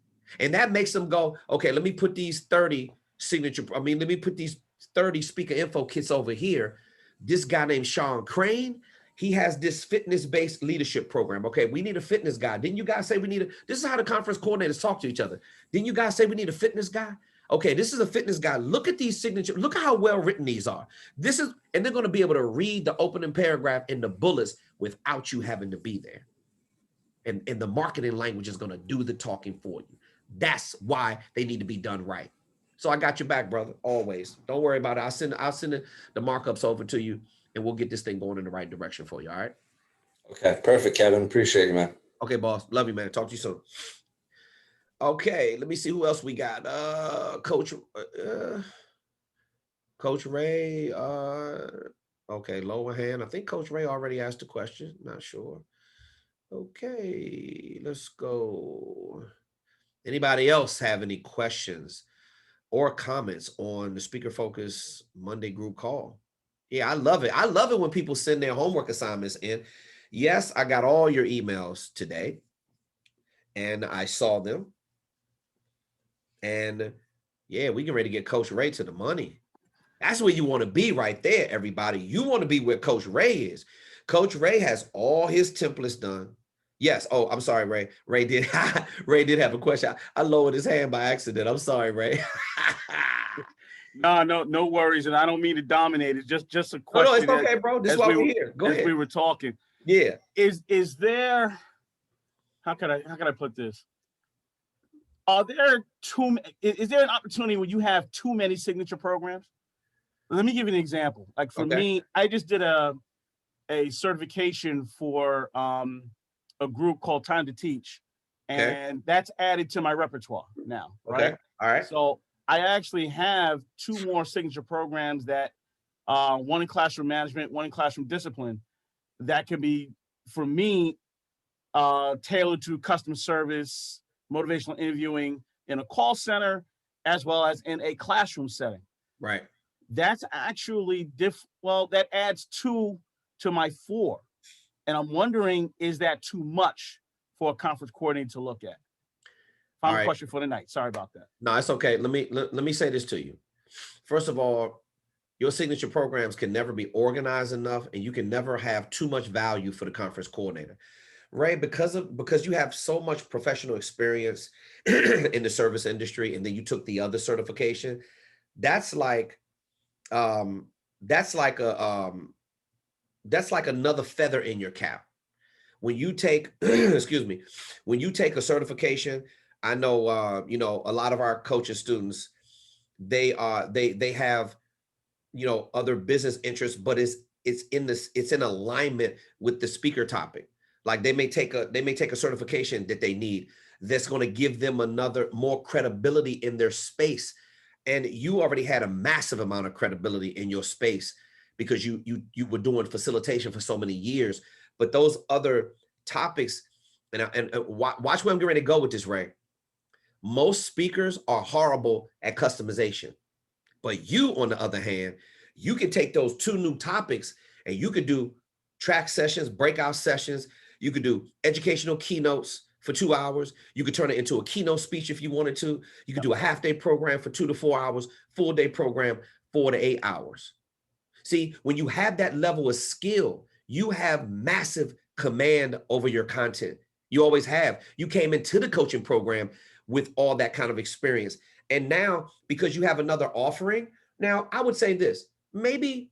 S1: And that makes them go, okay, let me put these 30 let me put these 30 speaker info kits over here. This guy named Sean Crane, he has this fitness-based leadership program. Okay, we need a fitness guy. Didn't you guys say this is how the conference coordinators talk to each other. Didn't you guys say we need a fitness guy? Okay, this is a fitness guy. Look at these signatures. Look at how well written these are. And they're going to be able to read the opening paragraph and the bullets without you having to be there. And the marketing language is going to do the talking for you. That's why they need to be done right. So I got your back, brother, always. Don't worry about it. I'll send the markups over to you, and we'll get this thing going in the right direction for you, all right?
S5: Okay, perfect, Kevin. Appreciate you, man.
S1: Okay, boss. Love you, man. Talk to you soon. Okay, let me see who else we got. Coach Ray. Okay, lower hand. I think Coach Ray already asked a question. Not sure. Okay, let's go. Anybody else have any questions or comments on the Speaker Focus Monday group call? Yeah, I love it. I love it when people send their homework assignments in. Yes, I got all your emails today and I saw them. And yeah, we get ready to get Coach Ray to the money. That's where you want to be right there, everybody. You want to be where Coach Ray is. Coach Ray has all his templates done. Yes. Oh, I'm sorry, Ray. Ray did have a question. I lowered his hand by accident. I'm sorry, Ray.
S3: No worries. And I don't mean to dominate. It's just a question.
S1: No, it's okay, bro. This is why we're here. Go ahead.
S3: As we were talking.
S1: Yeah.
S3: Is there, how can I put this? Are there is there an opportunity where you have too many signature programs? Let me give you an example. Like for me, I just did a certification for a group called Time to Teach, and that's added to my repertoire now. Right.
S1: All right.
S3: So I actually have 2 more signature programs that one in classroom management, one in classroom discipline, that can be, for me, tailored to customer service, motivational interviewing in a call center, as well as in a classroom setting.
S1: Right.
S3: That's actually that adds 2 to my 4. And I'm wondering, is that too much for a conference coordinator to look at? Final question for the night. Sorry about that.
S1: No, it's okay. Let me say this to you. First of all, your signature programs can never be organized enough, and you can never have too much value for the conference coordinator. Ray, because you have so much professional experience in the service industry, and then you took the other certification, that's like another feather in your cap. When you take, excuse me, when you take a certification, I know, a lot of our coaching students, they have, other business interests, but it's in alignment with the speaker topic. Like they may take a certification that they need that's going to give them more credibility in their space. And you already had a massive amount of credibility in your space because you were doing facilitation for so many years. But those other topics, and watch where I'm getting ready to go with this, Ray. Most speakers are horrible at customization. But you, on the other hand, you can take those 2 new topics and you could do track sessions, breakout sessions. You could do educational keynotes for 2 hours. You could turn it into a keynote speech if you wanted to. You could do a half-day program for 2 to 4 hours, full-day program 4 to 8 hours. See, when you have that level of skill, you have massive command over your content. You always have. You came into the coaching program with all that kind of experience. And now, because you have another offering, now I would say this, maybe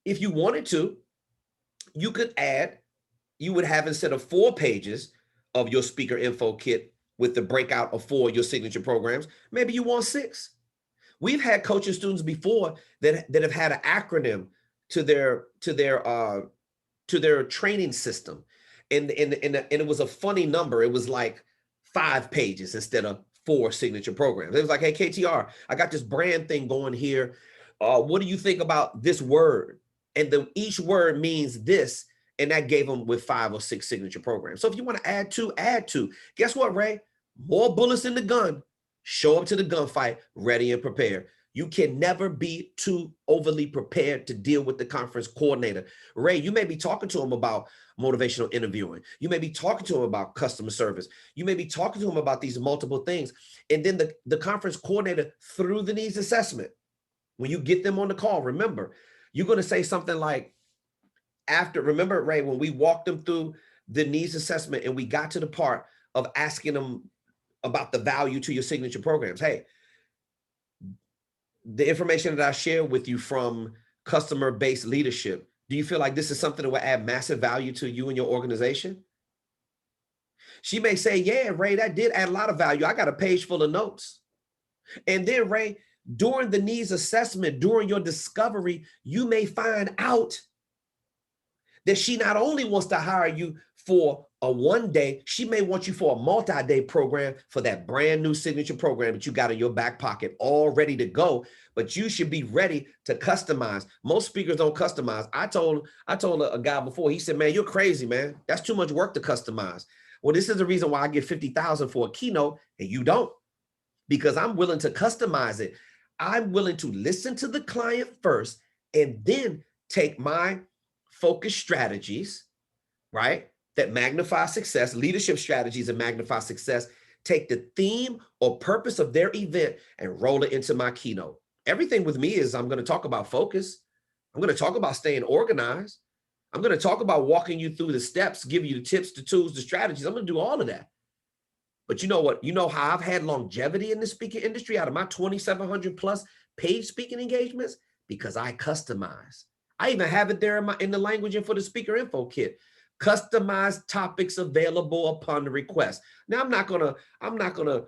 S1: if you wanted to, you would have, instead of 4 pages of your speaker info kit with the breakout of 4 your signature programs, maybe you want 6. We've had coaching students before that have had an acronym to their training system. And it was a funny number. It was like 5 pages instead of 4 signature programs. It was like, hey, KTR, I got this brand thing going here. What do you think about this word? And then each word means this. And that gave them with 5 or 6 signature programs. So if you want to add 2, add 2. Guess what, Ray? More bullets in the gun. Show up to the gunfight, ready and prepared. You can never be too overly prepared to deal with the conference coordinator. Ray, you may be talking to him about motivational interviewing. You may be talking to him about customer service. You may be talking to him about these multiple things. And then the conference coordinator, through the needs assessment, when you get them on the call, remember, you're going to say something like, remember, Ray, when we walked them through the needs assessment and we got to the part of asking them about the value to your signature programs. Hey, the information that I share with you from customer-based leadership, do you feel like this is something that will add massive value to you and your organization? She may say, yeah, Ray, that did add a lot of value. I got a page full of notes. And then, Ray, during the needs assessment, during your discovery, you may find out that she not only wants to hire you for a 1-day, she may want you for a multi-day program for that brand new signature program that you got in your back pocket all ready to go. But you should be ready to customize. Most speakers don't customize. I told a guy before, he said, man, you're crazy, man. That's too much work to customize. Well, this is the reason why I get $50,000 for a keynote and you don't, because I'm willing to customize it. I'm willing to listen to the client first and then take my focus strategies, right, that magnify success, leadership strategies that magnify success, take the theme or purpose of their event and roll it into my keynote. Everything with me is I'm going to talk about focus. I'm going to talk about staying organized. I'm going to talk about walking you through the steps, giving you the tips, the tools, the strategies. I'm going to do all of that. But you know what? You know how I've had longevity in the speaking industry out of my 2,700 plus paid speaking engagements? Because I customize. I even have it there in the language and for the speaker info kit. Customized topics available upon the request. Now I'm not gonna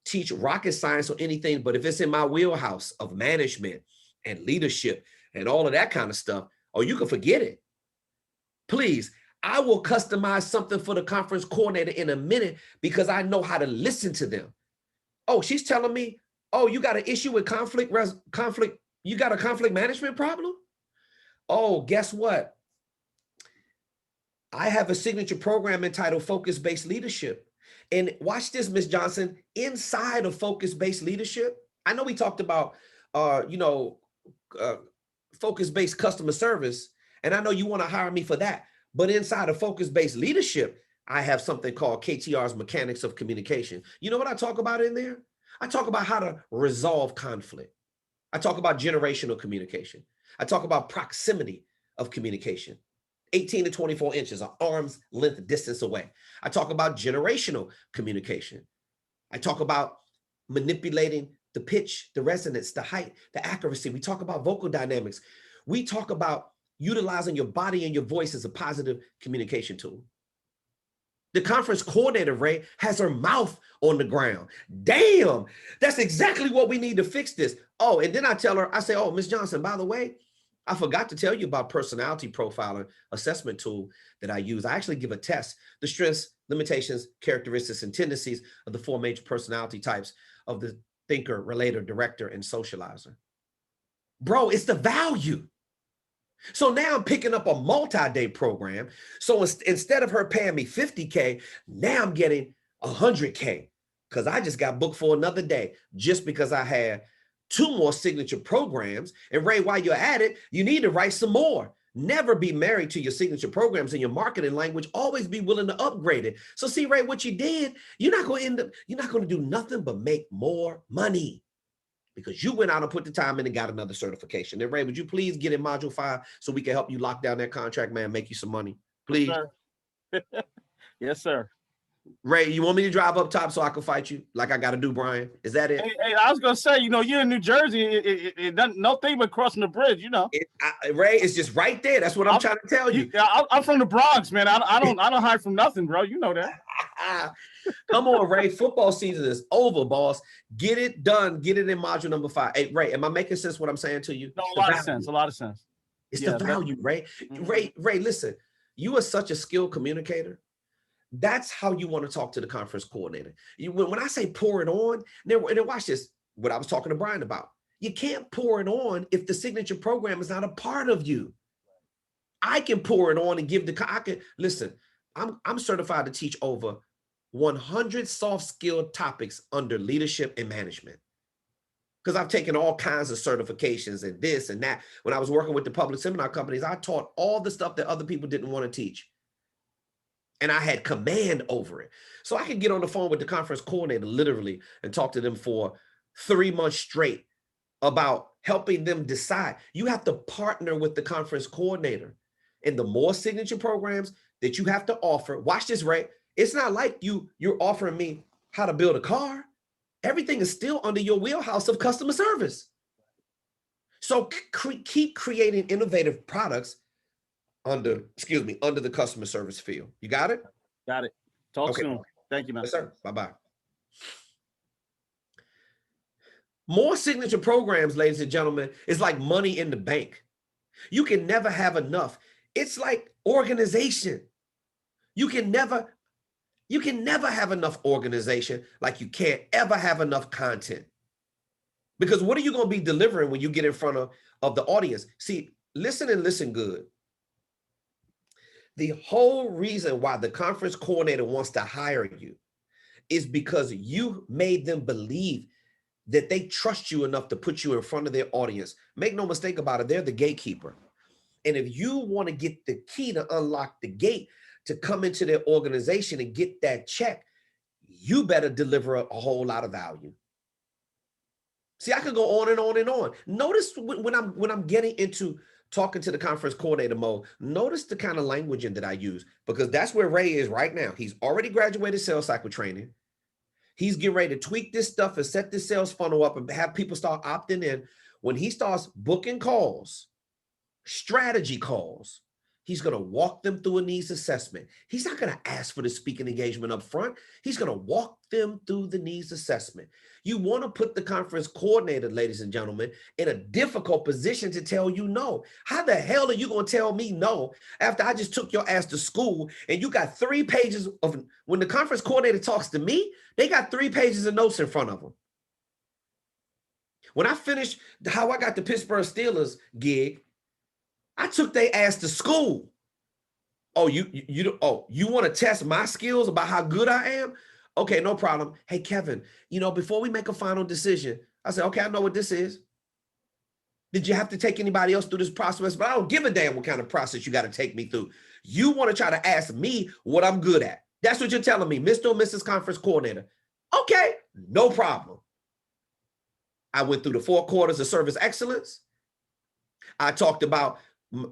S1: teach rocket science or anything, but if it's in my wheelhouse of management and leadership and all of that kind of stuff, or you can forget it. Please, I will customize something for the conference coordinator in a minute because I know how to listen to them. Oh, she's telling me, oh, you got an issue with conflict, you got a conflict management problem? Oh, guess what? I have a signature program entitled Focus-Based Leadership. And watch this, Ms. Johnson, inside of Focus-Based Leadership, I know we talked about, focus-based customer service, and I know you want to hire me for that. But inside of Focus-Based Leadership, I have something called KTR's Mechanics of Communication. You know what I talk about in there? I talk about how to resolve conflict. I talk about generational communication. I talk about proximity of communication. 18 to 24 inches, an arm's length distance away. I talk about generational communication. I talk about manipulating the pitch, the resonance, the height, the accuracy. We talk about vocal dynamics. We talk about utilizing your body and your voice as a positive communication tool. The conference coordinator, Ray, has her mouth on the ground. Damn, that's exactly what we need to fix this. Oh, and then I tell her, I say, oh, Ms. Johnson, by the way, I forgot to tell you about personality profiling assessment tool that I use. I actually give a test, the strengths, limitations, characteristics, and tendencies of the 4 major personality types of the thinker, relator, director, and socializer. Bro, it's the value. So now I'm picking up a multi-day program. So instead of her paying me $50K, now I'm getting $100K because I just got booked for another day just because I had 2 more signature programs. And Ray, while you're at it, you need to write some more. Never be married to your signature programs in your marketing language. Always be willing to upgrade it. So see, Ray, what you did, you're not going to do nothing but make more money because you went out and put the time in and got another certification. And Ray, would you please get in module 5 so we can help you lock down that contract, man, make you some money, please?
S3: Yes, sir. Yes, sir.
S1: Ray, you want me to drive up top so I can fight you like I got to do, Brian? Is that it?
S3: Hey, I was going to say, you're in New Jersey. It doesn't, no thing but crossing the bridge,
S1: Ray, it's just right there. That's what I'm trying to tell you.
S3: I'm from the Bronx, man. I don't hide from nothing, bro. You know that.
S1: Come on, Ray. Football season is over, boss. Get it done. Get it in module number 5. Hey, Ray, am I making sense what I'm saying to you?
S3: No, a lot of sense. A lot of sense.
S1: It's the value, Ray. Mm-hmm. Ray, listen, you are such a skilled communicator. That's how you want to talk to the conference coordinator. When I say pour it on, then watch this, what I was talking to Brian about. You can't pour it on if the signature program is not a part of you. I can pour it on and listen, I'm certified to teach over 100 soft skill topics under leadership and management. Because I've taken all kinds of certifications and this and that. When I was working with the public seminar companies, I taught all the stuff that other people didn't want to teach. And I had command over it. So I could get on the phone with the conference coordinator literally and talk to them for 3 months straight about helping them decide. You have to partner with the conference coordinator. And the more signature programs that you have to offer, watch this, Ray. It's not like you're offering me how to build a car. Everything is still under your wheelhouse of customer service. So keep creating innovative products under the customer service field. You got it?
S3: Got it. Talk soon. Thank you, man.
S1: Yes, sir. Bye-bye. More signature programs, ladies and gentlemen, is like money in the bank. You can never have enough. It's like organization. You can never have enough organization like you can't ever have enough content. Because what are you going to be delivering when you get in front of the audience? See, listen and listen good. The whole reason why the conference coordinator wants to hire you is because you made them believe that they trust you enough to put you in front of their audience. Make no mistake about it, they're the gatekeeper. And if you want to get the key to unlock the gate to come into their organization and get that check, you better deliver a whole lot of value. See, I could go on and on and on. Notice when I'm getting into talking to the conference coordinator mode, notice the kind of languaging that I use, because that's where Ray is right now. He's already graduated sales cycle training. He's getting ready to tweak this stuff and set this sales funnel up and have people start opting in. When he starts booking calls, strategy calls, he's going to walk them through a needs assessment. He's not going to ask for the speaking engagement up front. He's going to walk them through the needs assessment. You want to put the conference coordinator, ladies and gentlemen, in a difficult position to tell you no. How the hell are you going to tell me no after I just took your ass to school and you got 3 pages of, when the conference coordinator talks to me, they got 3 pages of notes in front of them. When I finished how I got the Pittsburgh Steelers gig, I took their ass to school. Oh, you want to test my skills about how good I am? Okay, no problem. Hey, Kevin, before we make a final decision, I said, okay, I know what this is. Did you have to take anybody else through this process? But I don't give a damn what kind of process you got to take me through. You want to try to ask me what I'm good at. That's what you're telling me, Mr. or Mrs. Conference Coordinator. Okay, no problem. I went through the 4 quarters of service excellence. I talked about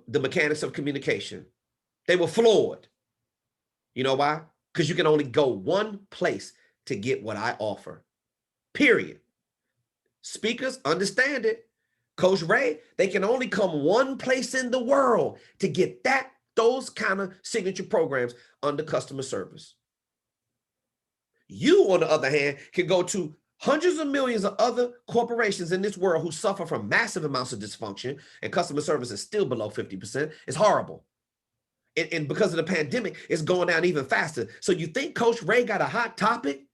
S1: the mechanics of communication. They were floored. You know why? Because you can only go one place to get what I offer, period. Speakers understand it. Coach Ray, they can only come one place in the world to get those kind of signature programs under customer service. You, on the other hand, can go to hundreds of millions of other corporations in this world who suffer from massive amounts of dysfunction, and customer service is still below 50%. It's horrible. And because of the pandemic, it's going down even faster. So you think Coach Ray got a hot topic?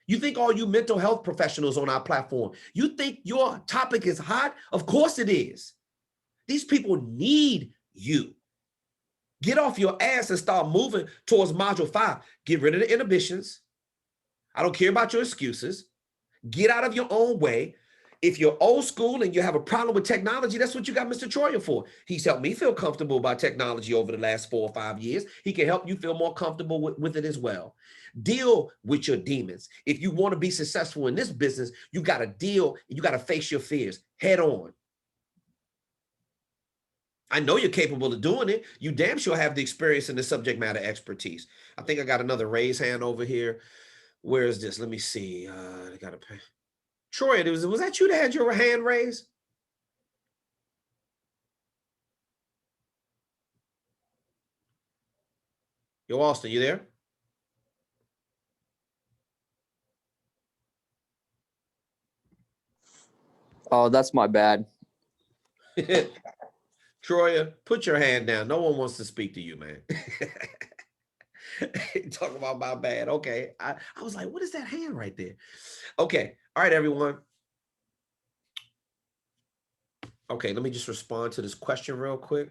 S1: You think all you mental health professionals on our platform, you think your topic is hot? Of course it is. These people need you. Get off your ass and start moving towards module 5. Get rid of the inhibitions. I don't care about your excuses. Get out of your own way. If you're old school and you have a problem with technology, that's what you got Mr. Troyer for. He's helped me feel comfortable about technology over the last 4 or 5 years. He can help you feel more comfortable with it as well. Deal with your demons. If you want to be successful in this business, you got to deal, you got to face your fears head on. I know you're capable of doing it. You damn sure have the experience and the subject matter expertise. I think I got another raised hand over here. Where is this? Let me see. I got to pay. Troy, was that you that had your hand raised? Yo, Auston, you there?
S6: Oh, that's my bad.
S1: Troy, put your hand down. No one wants to speak to you, man. Talk about my bad. Okay. I was like, what is that hand right there? Okay. All right, everyone. Okay, let me just respond to this question real quick.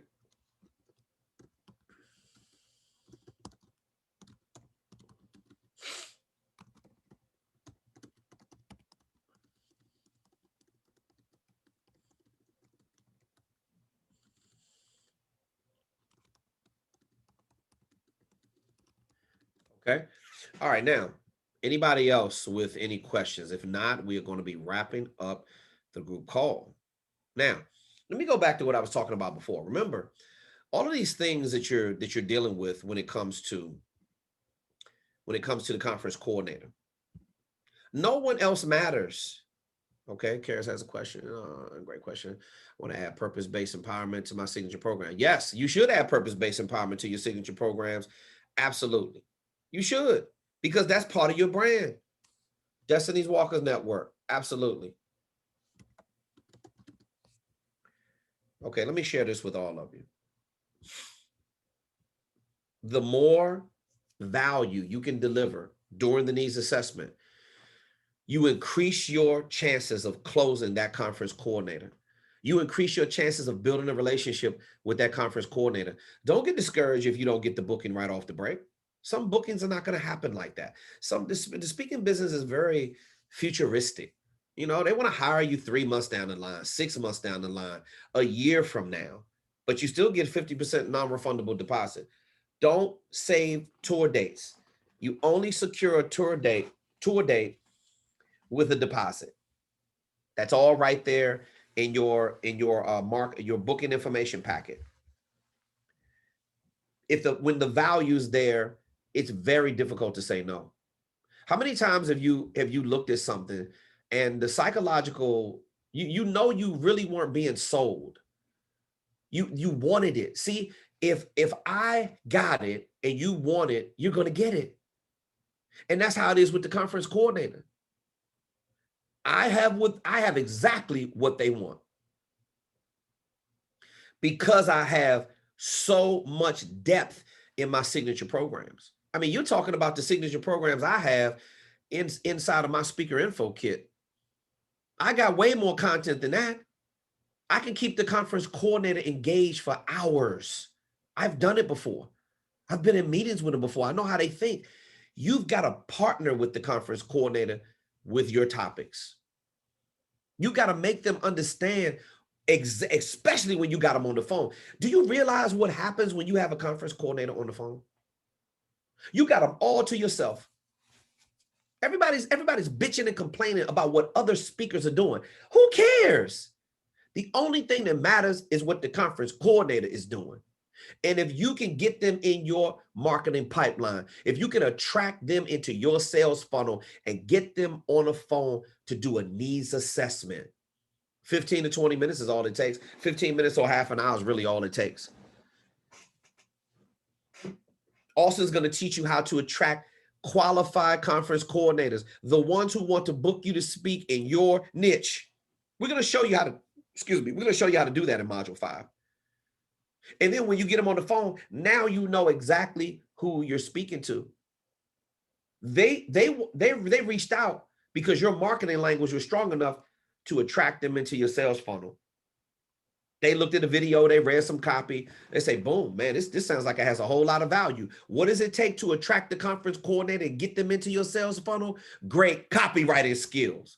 S1: Okay. All right. Now, anybody else with any questions? If not, we are going to be wrapping up the group call. Now, let me go back to what I was talking about before. Remember, all of these things that you're dealing with when it comes to the conference coordinator. No one else matters. Okay, Karis has a question. Great question. I want to add purpose-based empowerment to my signature program. Yes, you should add purpose-based empowerment to your signature programs. Absolutely. You should, because that's part of your brand. Destiny's Walkers Network. Absolutely. Okay, let me share this with all of you. The more value you can deliver during the needs assessment, you increase your chances of closing that conference coordinator. You increase your chances of building a relationship with that conference coordinator. Don't get discouraged if you don't get the booking right off the break. Some bookings are not going to happen like that. The speaking business is very futuristic. You know, they want to hire you 3 months down the line, 6 months down the line, a year from now, but you still get 50% non-refundable deposit. Don't save tour dates. You only secure a tour date with a deposit. That's all right there in your booking information packet. When the value's there, it's very difficult to say no. How many times have you looked at something and the psychological, you know you really weren't being sold. You wanted it. See, if I got it and you want it, you're gonna get it. And that's how it is with the conference coordinator. I have exactly what they want, because I have so much depth in my signature programs. I mean, you're talking about the signature programs I have inside of my speaker info kit. I got way more content than that. I can keep the conference coordinator engaged for hours. I've done it before. I've been in meetings with them before. I know how they think. You've got to partner with the conference coordinator with your topics. You got to make them understand, especially when you got them on the phone. Do you realize what happens when you have a conference coordinator on the phone? You got them all to yourself. Everybody's bitching and complaining about what other speakers are doing. Who cares? The only thing that matters is what the conference coordinator is doing. And if you can get them in your marketing pipeline, if you can attract them into your sales funnel and get them on a phone to do a needs assessment, 15 to 20 minutes is all it takes. 15 minutes or half an hour is really all it takes. Austin's going to teach you how to attract qualified conference coordinators, the ones who want to book you to speak in your niche. We're going to show you how to, we're going to show you how to do that in Module 5. And then when you get them on the phone, now you know exactly who you're speaking to. They reached out because your marketing language was strong enough to attract them into your sales funnel. They looked at the video, they read some copy, they say, boom, man, this sounds like it has a whole lot of value. What does it take to attract the conference coordinator and get them into your sales funnel? Great copywriting skills.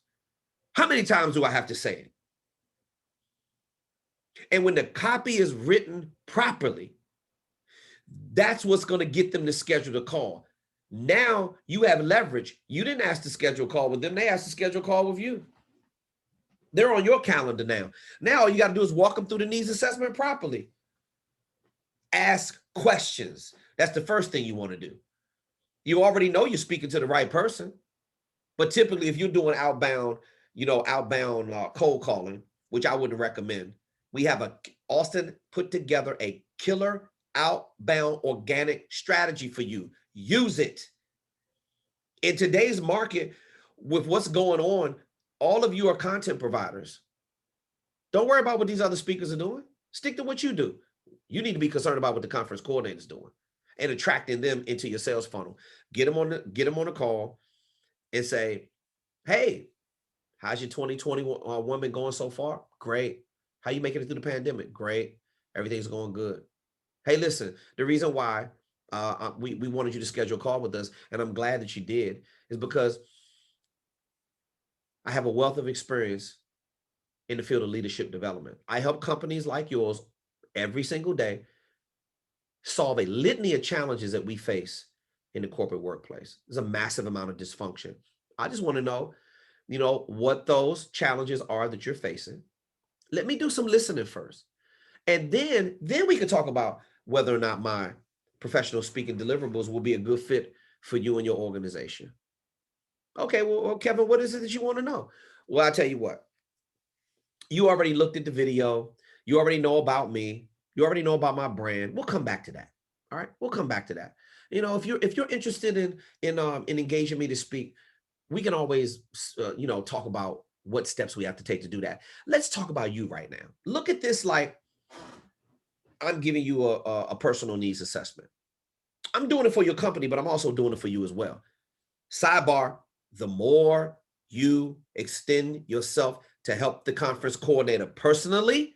S1: How many times do I have to say it? And when the copy is written properly, that's what's going to get them to schedule the call. Now you have leverage. You didn't ask to schedule a call with them. They asked to schedule a call with you. They're on your calendar now. Now all you got to do is walk them through the needs assessment properly. Ask questions. That's the first thing you want to do. You already know you're speaking to the right person. But typically if you're doing outbound cold calling, which I wouldn't recommend, we have Austin put together a killer outbound organic strategy for you. Use it. In today's market, with what's going on, all of you are content providers. Don't worry about what these other speakers are doing. Stick to what you do. You need to be concerned about what the conference coordinator is doing and attracting them into your sales funnel. Get them on a call and say, hey, how's your 2021 been going so far? Great. How you making it through the pandemic? Great. Everything's going good. Hey, listen, the reason why we wanted you to schedule a call with us, and I'm glad that you did, is because I have a wealth of experience in the field of leadership development. I help companies like yours every single day solve a litany of challenges that we face in the corporate workplace. There's a massive amount of dysfunction. I just want to know, what those challenges are that you're facing. Let me do some listening first. And then we can talk about whether or not my professional speaking deliverables will be a good fit for you and your organization. Okay, well, Kevin, what is it that you want to know? Well, I'll tell you what. You already looked at the video. You already know about me. You already know about my brand. We'll come back to that. All right, we'll come back to that. If you're interested in engaging me to speak, we can always talk about what steps we have to take to do that. Let's talk about you right now. Look at this like I'm giving you a personal needs assessment. I'm doing it for your company, but I'm also doing it for you as well. Sidebar, the more you extend yourself to help the conference coordinator personally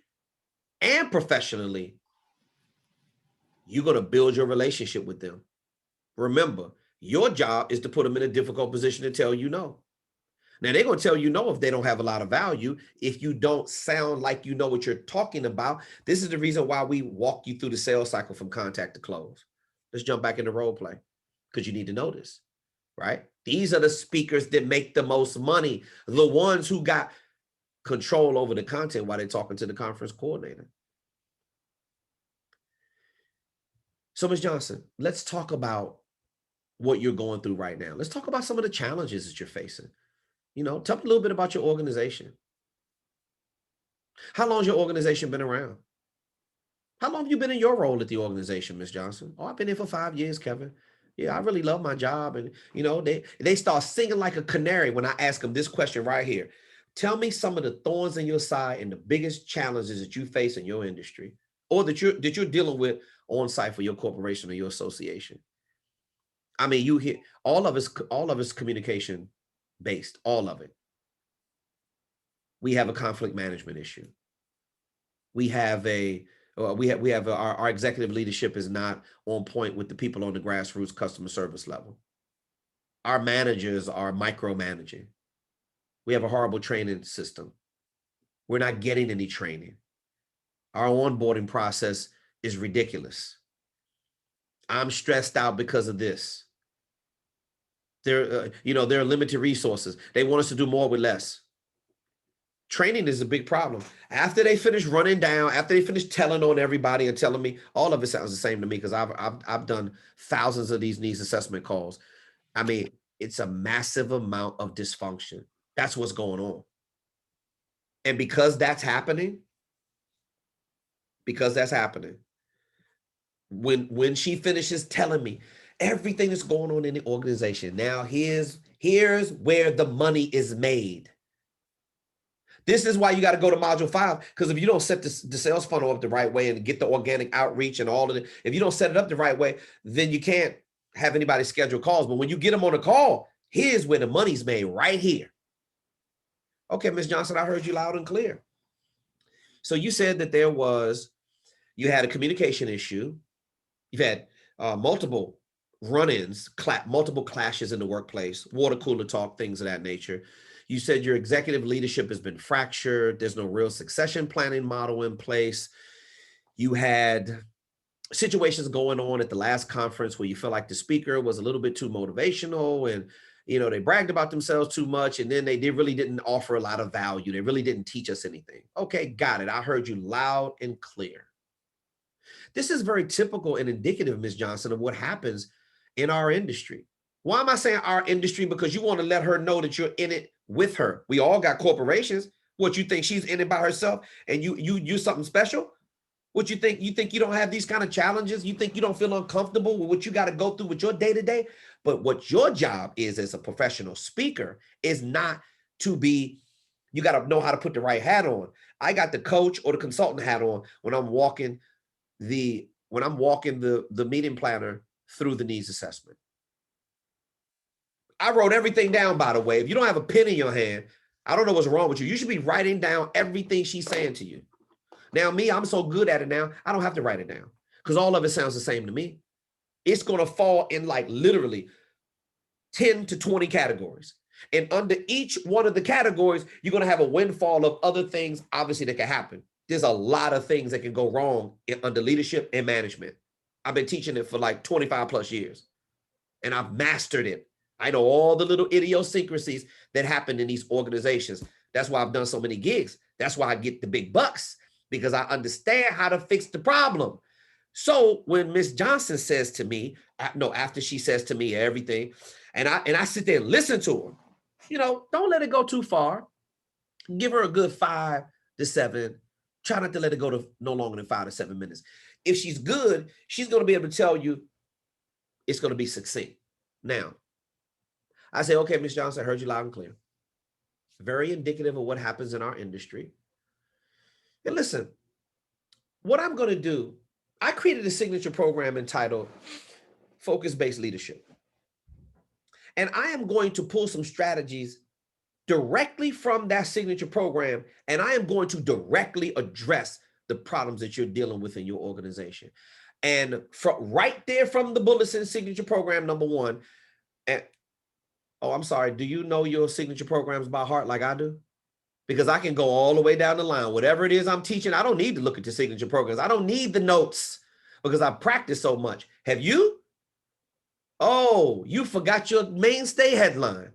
S1: and professionally, you're going to build your relationship with them. Remember, your job is to put them in a difficult position to tell you no. Now, they're going to tell you no if they don't have a lot of value, if you don't sound like you know what you're talking about. This is the reason why we walk you through the sales cycle from contact to close. Let's jump back into role play, because you need to know this, right? These are the speakers that make the most money, the ones who got control over the content while they're talking to the conference coordinator. So, Ms. Johnson, let's talk about what you're going through right now. Let's talk about some of the challenges that you're facing. You know, tell me a little bit about your organization. How long has your organization been around? How long have you been in your role at the organization, Ms. Johnson? Oh, I've been here for 5 years, Kevin. Yeah, I really love my job. And, you know, they start singing like a canary when I ask them this question right here. Tell me some of the thorns in your side and the biggest challenges that you face in your industry, or that you're dealing with on site for your corporation or your association. I mean, you hear all of us communication based, all of it. We have a conflict management issue. We have our executive leadership is not on point with the people on the grassroots customer service level. Our managers are micromanaging. We have a horrible training system. We're not getting any training. Our onboarding process is ridiculous. I'm stressed out because of this. There are limited resources. They want us to do more with less. Training is a big problem. After they finish running down, after they finish telling on everybody and telling me, all of it sounds the same to me because I've done thousands of these needs assessment calls. I mean, it's a massive amount of dysfunction. That's what's going on. And because that's happening, when she finishes telling me everything that's going on in the organization, now here's where the money is made. This is why you got to go to module 5, because if you don't set the sales funnel up the right way and get the organic outreach and all of it, if you don't set it up the right way, then you can't have anybody schedule calls. But when you get them on a call, here's where the money's made, right here. Okay, Ms. Johnson, I heard you loud and clear. So you said that you had a communication issue. You've had multiple run-ins, multiple clashes in the workplace, water cooler talk, things of that nature. You said your executive leadership has been fractured. There's no real succession planning model in place. You had situations going on at the last conference where you feel like the speaker was a little bit too motivational and, they bragged about themselves too much, and then they really didn't offer a lot of value. They really didn't teach us anything. Okay, got it. I heard you loud and clear. This is very typical and indicative, Ms. Johnson, of what happens in our industry. Why am I saying our industry? Because you want to let her know that you're in it with her. We all got corporations. What, you think she's in it by herself and you're something special? What you think? You think you don't have these kind of challenges? You think you don't feel uncomfortable with what you got to go through with your day-to-day? But what your job is as a professional speaker is not to be, you got to know how to put the right hat on. I got the coach or the consultant hat on when I'm walking the meeting planner through the needs assessment. I wrote everything down, by the way. If you don't have a pen in your hand, I don't know what's wrong with you. You should be writing down everything she's saying to you. Now, me, I'm so good at it now, I don't have to write it down because all of it sounds the same to me. It's going to fall in like literally 10 to 20 categories. And under each one of the categories, you're going to have a windfall of other things, obviously, that can happen. There's a lot of things that can go wrong under leadership and management. I've been teaching it for like 25 plus years, and I've mastered it. I know all the little idiosyncrasies that happen in these organizations. That's why I've done so many gigs. That's why I get the big bucks, because I understand how to fix the problem. So when Ms. Johnson says to me, after she says to me everything, and I sit there and listen to her, don't let it go too far. Give her a good 5 to 7. Try not to let it go to no longer than 5 to 7 minutes. If she's good, she's going to be able to tell you it's going to be succinct. Now, I say, okay, Ms. Johnson, I heard you loud and clear. Very indicative of what happens in our industry. And listen, what I'm going to do, I created a signature program entitled Focus-Based Leadership. And I am going to pull some strategies directly from that signature program, and I am going to directly address the problems that you're dealing with in your organization. And right there from the bullets in signature program number 1, and I'm sorry. Do you know your signature programs by heart like I do? Because I can go all the way down the line. Whatever it is I'm teaching, I don't need to look at the signature programs. I don't need the notes because I practice so much. Have you? Oh, you forgot your mainstay headline.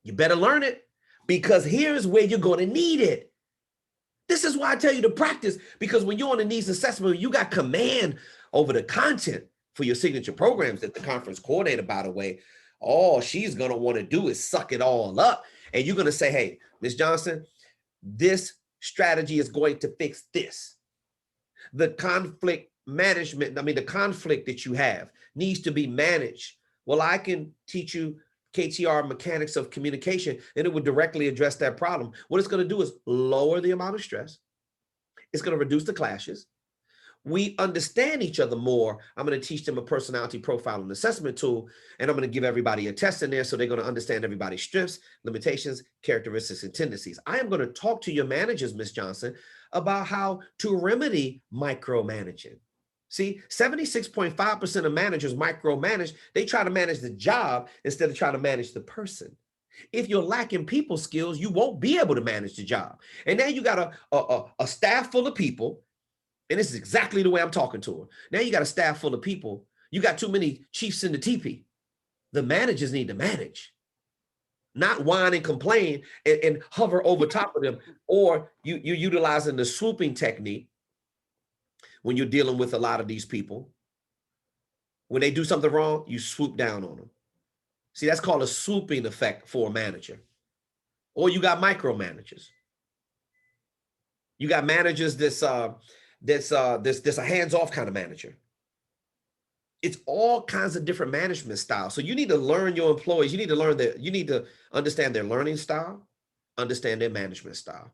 S1: You better learn it because here's where you're going to need it. This is why I tell you to practice, because when you're on a needs assessment, you got command over the content for your signature programs that the conference coordinator, by the way, all she's going to want to do is suck it all up. And you're going to say, hey, Ms. Johnson, this strategy is going to fix this. The conflict management, the conflict that you have needs to be managed. Well, I can teach you KTR mechanics of communication, and it would directly address that problem. What it's going to do is lower the amount of stress. It's going to reduce the clashes. We understand each other more. I'm going to teach them a personality profile and assessment tool, and I'm going to give everybody a test in there so they're going to understand everybody's strengths, limitations, characteristics, and tendencies. I am going to talk to your managers, Ms. Johnson, about how to remedy micromanaging. See, 76.5% of managers micromanage. They try to manage the job instead of trying to manage the person. If you're lacking people skills, you won't be able to manage the job. And now you got a staff full of people, and this is exactly the way I'm talking to her. Now you got a staff full of people. You got too many chiefs in the teepee. The managers need to manage, not whine and complain and hover over top of them, or you're utilizing the swooping technique. When you're dealing with a lot of these people, when they do something wrong, you swoop down on them. See, that's called a swooping effect for a manager. Or you got micromanagers. You got managers that's a hands-off kind of manager. It's all kinds of different management styles. So you need to learn your employees. You need to understand their learning style, understand their management style.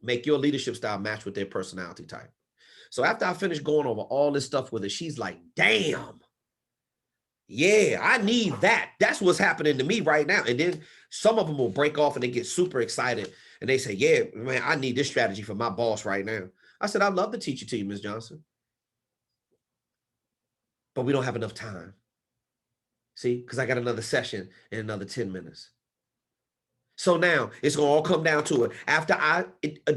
S1: Make your leadership style match with their personality type. So after I finished going over all this stuff with her, she's like, damn, yeah, I need that. That's what's happening to me right now. And then some of them will break off and they get super excited. And they say, yeah, man, I need this strategy for my boss right now. I said, I'd love to teach it to you, Ms. Johnson. But we don't have enough time. See, because I got another session in another 10 minutes. So now it's going to all come down to it. After I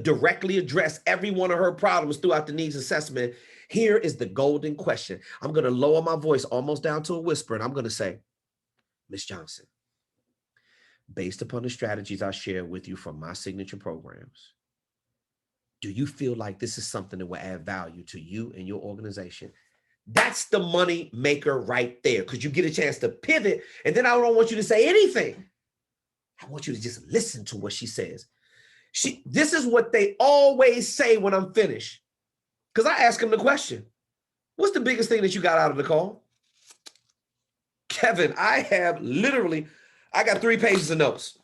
S1: directly address every one of her problems throughout the needs assessment, here is the golden question. I'm going to lower my voice almost down to a whisper, and I'm going to say, Ms. Johnson, based upon the strategies I share with you from my signature programs, do you feel like this is something that will add value to you and your organization? That's the money maker right there, because you get a chance to pivot, and then I don't want you to say anything. I want you to just listen to what she says. This is what they always say when I'm finished. Because I ask them the question, what's the biggest thing that you got out of the call? Kevin, I got 3 pages of notes.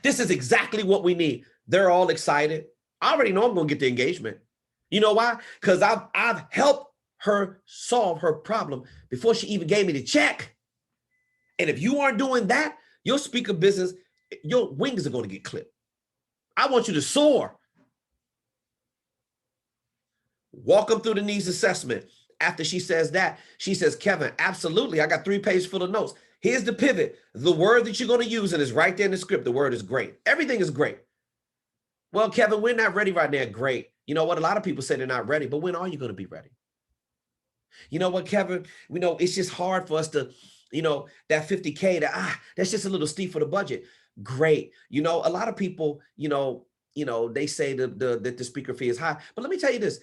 S1: This is exactly what we need. They're all excited. I already know I'm going to get the engagement. You know why? Because I've helped her solve her problem before she even gave me the check. And if you aren't doing that, your speaker business, your wings are going to get clipped. I want you to soar. Walk them through the needs assessment. After she says that, she says, Kevin, absolutely. I got 3 pages full of notes. Here's the pivot. The word that you're going to use, and it's right there in the script. The word is great. Everything is great. Well, Kevin, we're not ready right now. Great. You know what? A lot of people say they're not ready, but when are you going to be ready? You know what, Kevin? It's just hard for us to, that 50K, that's just a little steep for the budget. Great. A lot of people, they say that the speaker fee is high. But let me tell you this.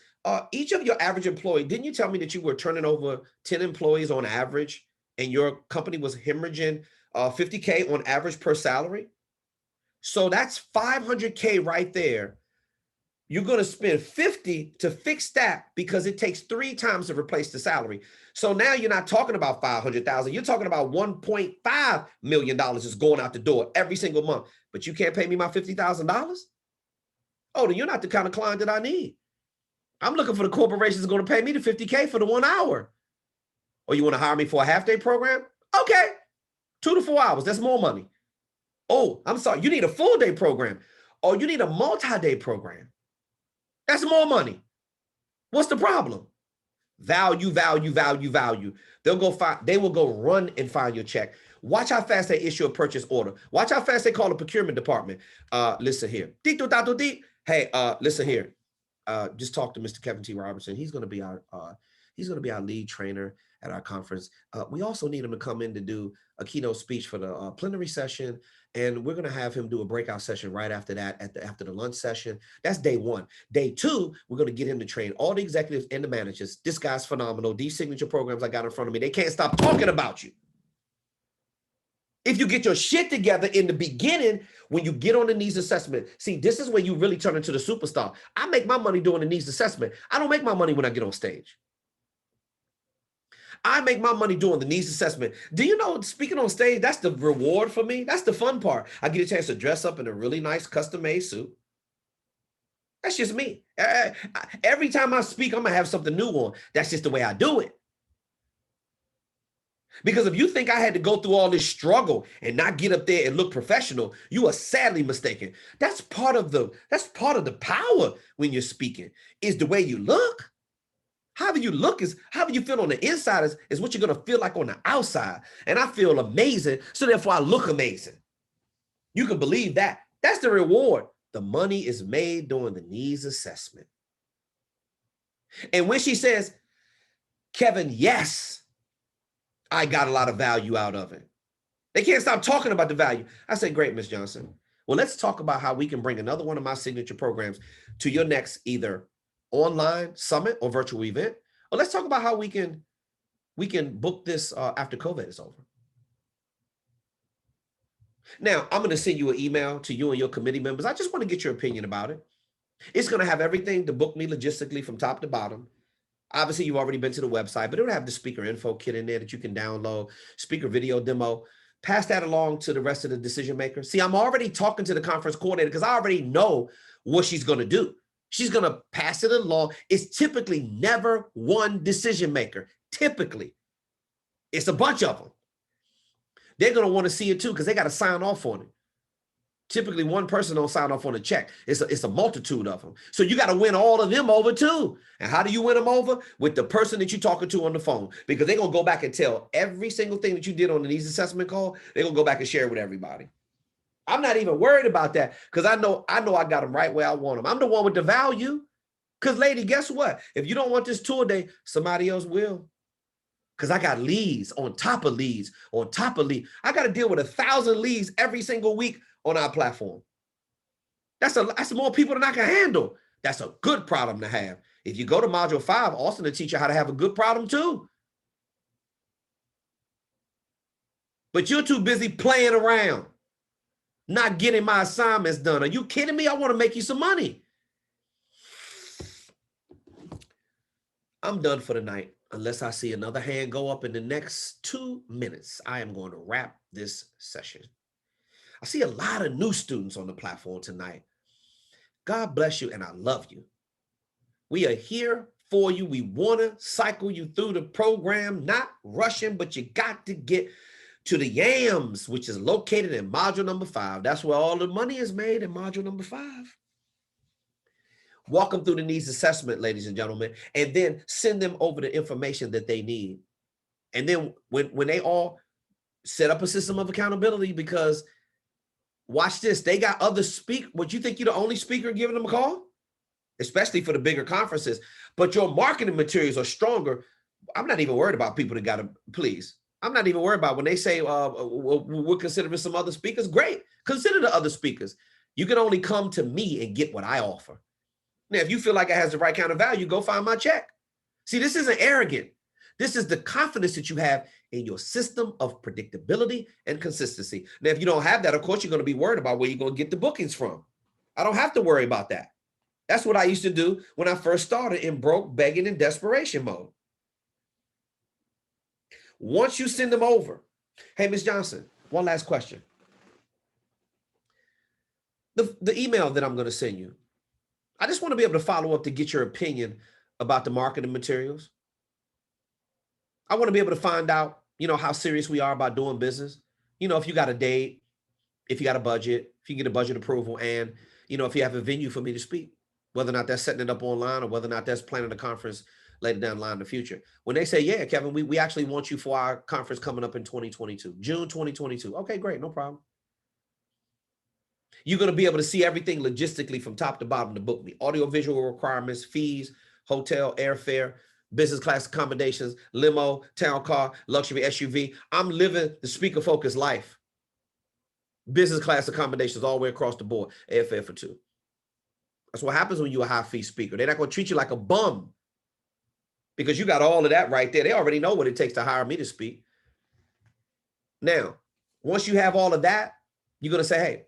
S1: Each of your average employee, didn't you tell me that you were turning over 10 employees on average and your company was hemorrhaging 50K on average per salary? So that's 500K right there. You're going to spend 50 to fix that because it takes 3 times to replace the salary. So now you're not talking about 500,000. You're talking about $1.5 million is going out the door every single month. But you can't pay me my $50,000? Oh, then you're not the kind of client that I need. I'm looking for the corporation that's going to pay me the 50K for the 1 hour. Or you want to hire me for a half-day program? Okay, 2 to 4 hours. That's more money. Oh, I'm sorry. You need a full-day program. Or you need a multi-day program. That's more money. What's the problem? Value, value, value, value. They will go run and find your check. Watch how fast they issue a purchase order. Watch how fast they call the procurement department. Listen here. Hey, listen here. Just talk to Mr. Kevin T. Robertson. He's going to be our lead trainer at our conference. We also need him to come in to do a keynote speech for the plenary session. And we're going to have him do a breakout session right after that, after the lunch session. That's day one. Day two, we're going to get him to train all the executives and the managers. This guy's phenomenal. These signature programs I got in front of me, they can't stop talking about you. If you get your shit together in the beginning, when you get on the needs assessment, see, this is when you really turn into the superstar. I make my money doing the needs assessment. I don't make my money when I get on stage. I make my money doing the needs assessment. Do you know, speaking on stage, that's the reward for me. That's the fun part. I get a chance to dress up in a really nice custom-made suit. That's just me. Every time I speak, I'm going to have something new on. That's just the way I do it. Because if you think I had to go through all this struggle and not get up there and look professional, you are sadly mistaken. That's part of the power when you're speaking, is the way you look. However you look is however you feel on the inside is what you're going to feel like on the outside. And I feel amazing, so therefore I look amazing. You can believe that. That's the reward. The money is made during the needs assessment. And when she says, Kevin, yes, I got a lot of value out of it. They can't stop talking about the value. I say, great, Ms. Johnson. Well, let's talk about how we can bring another one of my signature programs to your next either online summit or virtual event. Or let's talk about how we can book this after COVID is over. Now, I'm going to send you an email to you and your committee members. I just want to get your opinion about it. It's going to have everything to book me logistically from top to bottom. Obviously, you've already been to the website, but it'll have the speaker info kit in there that you can download, speaker video demo. Pass that along to the rest of the decision makers. See, I'm already talking to the conference coordinator because I already know what she's going to do. She's going to pass it along. It's typically never one decision maker. Typically, it's a bunch of them. They're going to want to see it too because they got to sign off on it. Typically, one person don't sign off on a check. It's a multitude of them. So you got to win all of them over too. And how do you win them over? With the person that you're talking to on the phone, because they're going to go back and tell every single thing that you did on the needs assessment call. They're going to go back and share it with everybody. I'm not even worried about that because I know I got them right where I want them. I'm the one with the value. Because, lady, guess what? If you don't want this tour day, somebody else will. Because I got leads on top of leads on top of leads. I got to deal with 1,000 leads every single week on our platform. That's more people than I can handle. That's a good problem to have. If you go to module 5, Auston will teach you how to have a good problem too. But you're too busy playing around, not getting my assignments done. Are you kidding me? I want to make you some money. I'm done for the night. Unless I see another hand go up in the next 2 minutes, I am going to wrap this session. I see a lot of new students on the platform tonight. God bless you, and I love you. We are here for you. We want to cycle you through the program, not rushing, but you got to get to the YAMS, which is located in module number 5. That's where all the money is made, in module number 5. Walk them through the needs assessment, ladies and gentlemen, and then send them over the information that they need. And then when they all set up a system of accountability, because watch this, they got other Would you think you're the only speaker giving them a call? Especially for the bigger conferences, but your marketing materials are stronger. I'm not even worried about people that got to, please. I'm not even worried about when they say we're considering some other speakers. Great, consider the other speakers. You can only come to me and get what I offer. Now, if you feel like it has the right kind of value, go find my check. See, this isn't arrogant. This is the confidence that you have in your system of predictability and consistency. Now, if you don't have that, of course, you're going to be worried about where you're going to get the bookings from. I don't have to worry about that. That's what I used to do when I first started in broke, begging, and desperation mode. Once you send them over, hey, Ms. Johnson, one last question. The email that I'm going to send you, I just want to be able to follow up to get your opinion about the marketing materials. I want to be able to find out, how serious we are about doing business. If you got a date, if you got a budget, if you get a budget approval, and, if you have a venue for me to speak, whether or not that's setting it up online or whether or not that's planning a conference later down the line in the future. When they say, yeah, Kevin, we actually want you for our conference coming up in 2022, June 2022. Okay, great, no problem. You're going to be able to see everything logistically from top to bottom to book me. Audio visual requirements, fees, hotel, airfare, business class accommodations, limo, town car, luxury SUV. I'm living the speaker focused life. Business class accommodations all the way across the board, airfare for two. That's what happens when you're a high fee speaker. They're not going to treat you like a bum because you got all of that right there. They already know what it takes to hire me to speak. Now, once you have all of that, you're going to say, hey,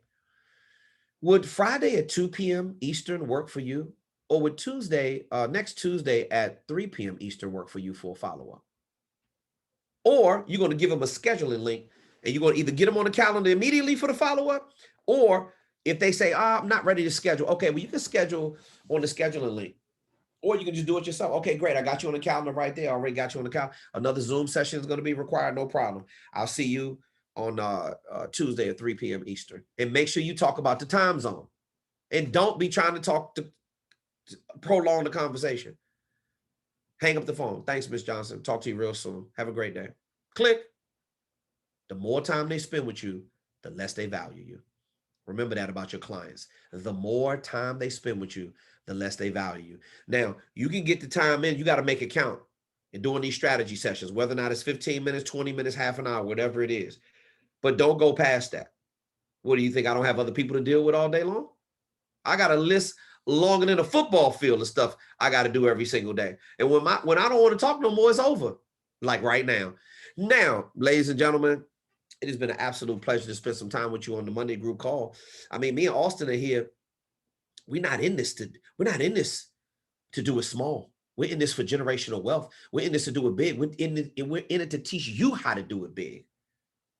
S1: would Friday at 2 p.m. Eastern work for you? Or would next Tuesday at 3 p.m. Eastern work for you for a follow-up? Or you're going to give them a scheduling link and you're going to either get them on the calendar immediately for the follow-up, or if they say, I'm not ready to schedule, okay, well, you can schedule on the scheduling link, or you can just do it yourself. Okay, great. I got you on the calendar right there. I already got you on the calendar. Another Zoom session is going to be required. No problem. I'll see you on Tuesday at 3 p.m. Eastern. And make sure you talk about the time zone. And don't be trying to prolong the conversation. Hang up the phone. Thanks, Ms. Johnson. Talk to you real soon. Have a great day. Click. The more time they spend with you, the less they value you. Remember that about your clients. The more time they spend with you, the less they value you. Now, you can get the time in. You got to make it count in doing these strategy sessions, whether or not it's 15 minutes, 20 minutes, half an hour, whatever it is. But don't go past that. What do you think? I don't have other people to deal with all day long? I got a list longer than a football field of stuff I got to do every single day. And when I don't want to talk no more, it's over. Like right now. Now, ladies and gentlemen, it has been an absolute pleasure to spend some time with you on the Monday group call. I mean, me and Austin are here. We're not in this to do it small. We're in this for generational wealth. We're in this to do it big. We're in it to teach you how to do it big.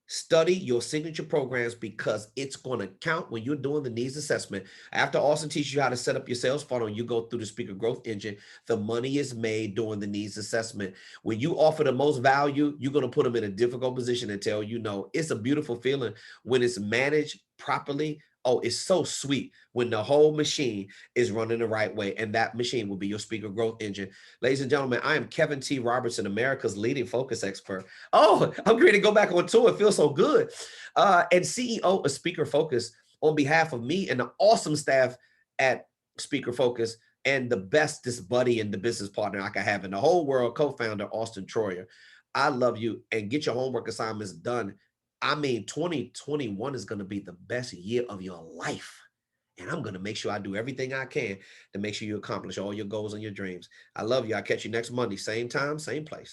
S1: Study your signature programs because it's going to count when you're doing the needs assessment. After Austin teaches you how to set up your sales funnel and you go through the speaker growth engine, the money is made during the needs assessment. When you offer the most value, you're going to put them in a difficult position until you know. It's a beautiful feeling when it's managed properly. Oh, it's so sweet when the whole machine is running the right way, and that machine will be your speaker growth engine. Ladies and gentlemen, I am Kevin T. Robertson, America's leading focus expert. Oh, I'm ready to go back on tour. It feels so good. And CEO of Speaker Focus. On behalf of me and the awesome staff at Speaker Focus and the bestest buddy and the business partner I can have in the whole world, co-founder Auston Troyer. I love you, and get your homework assignments done. I mean, 2021 is going to be the best year of your life. And I'm going to make sure I do everything I can to make sure you accomplish all your goals and your dreams. I love you. I'll catch you next Monday, same time, same place.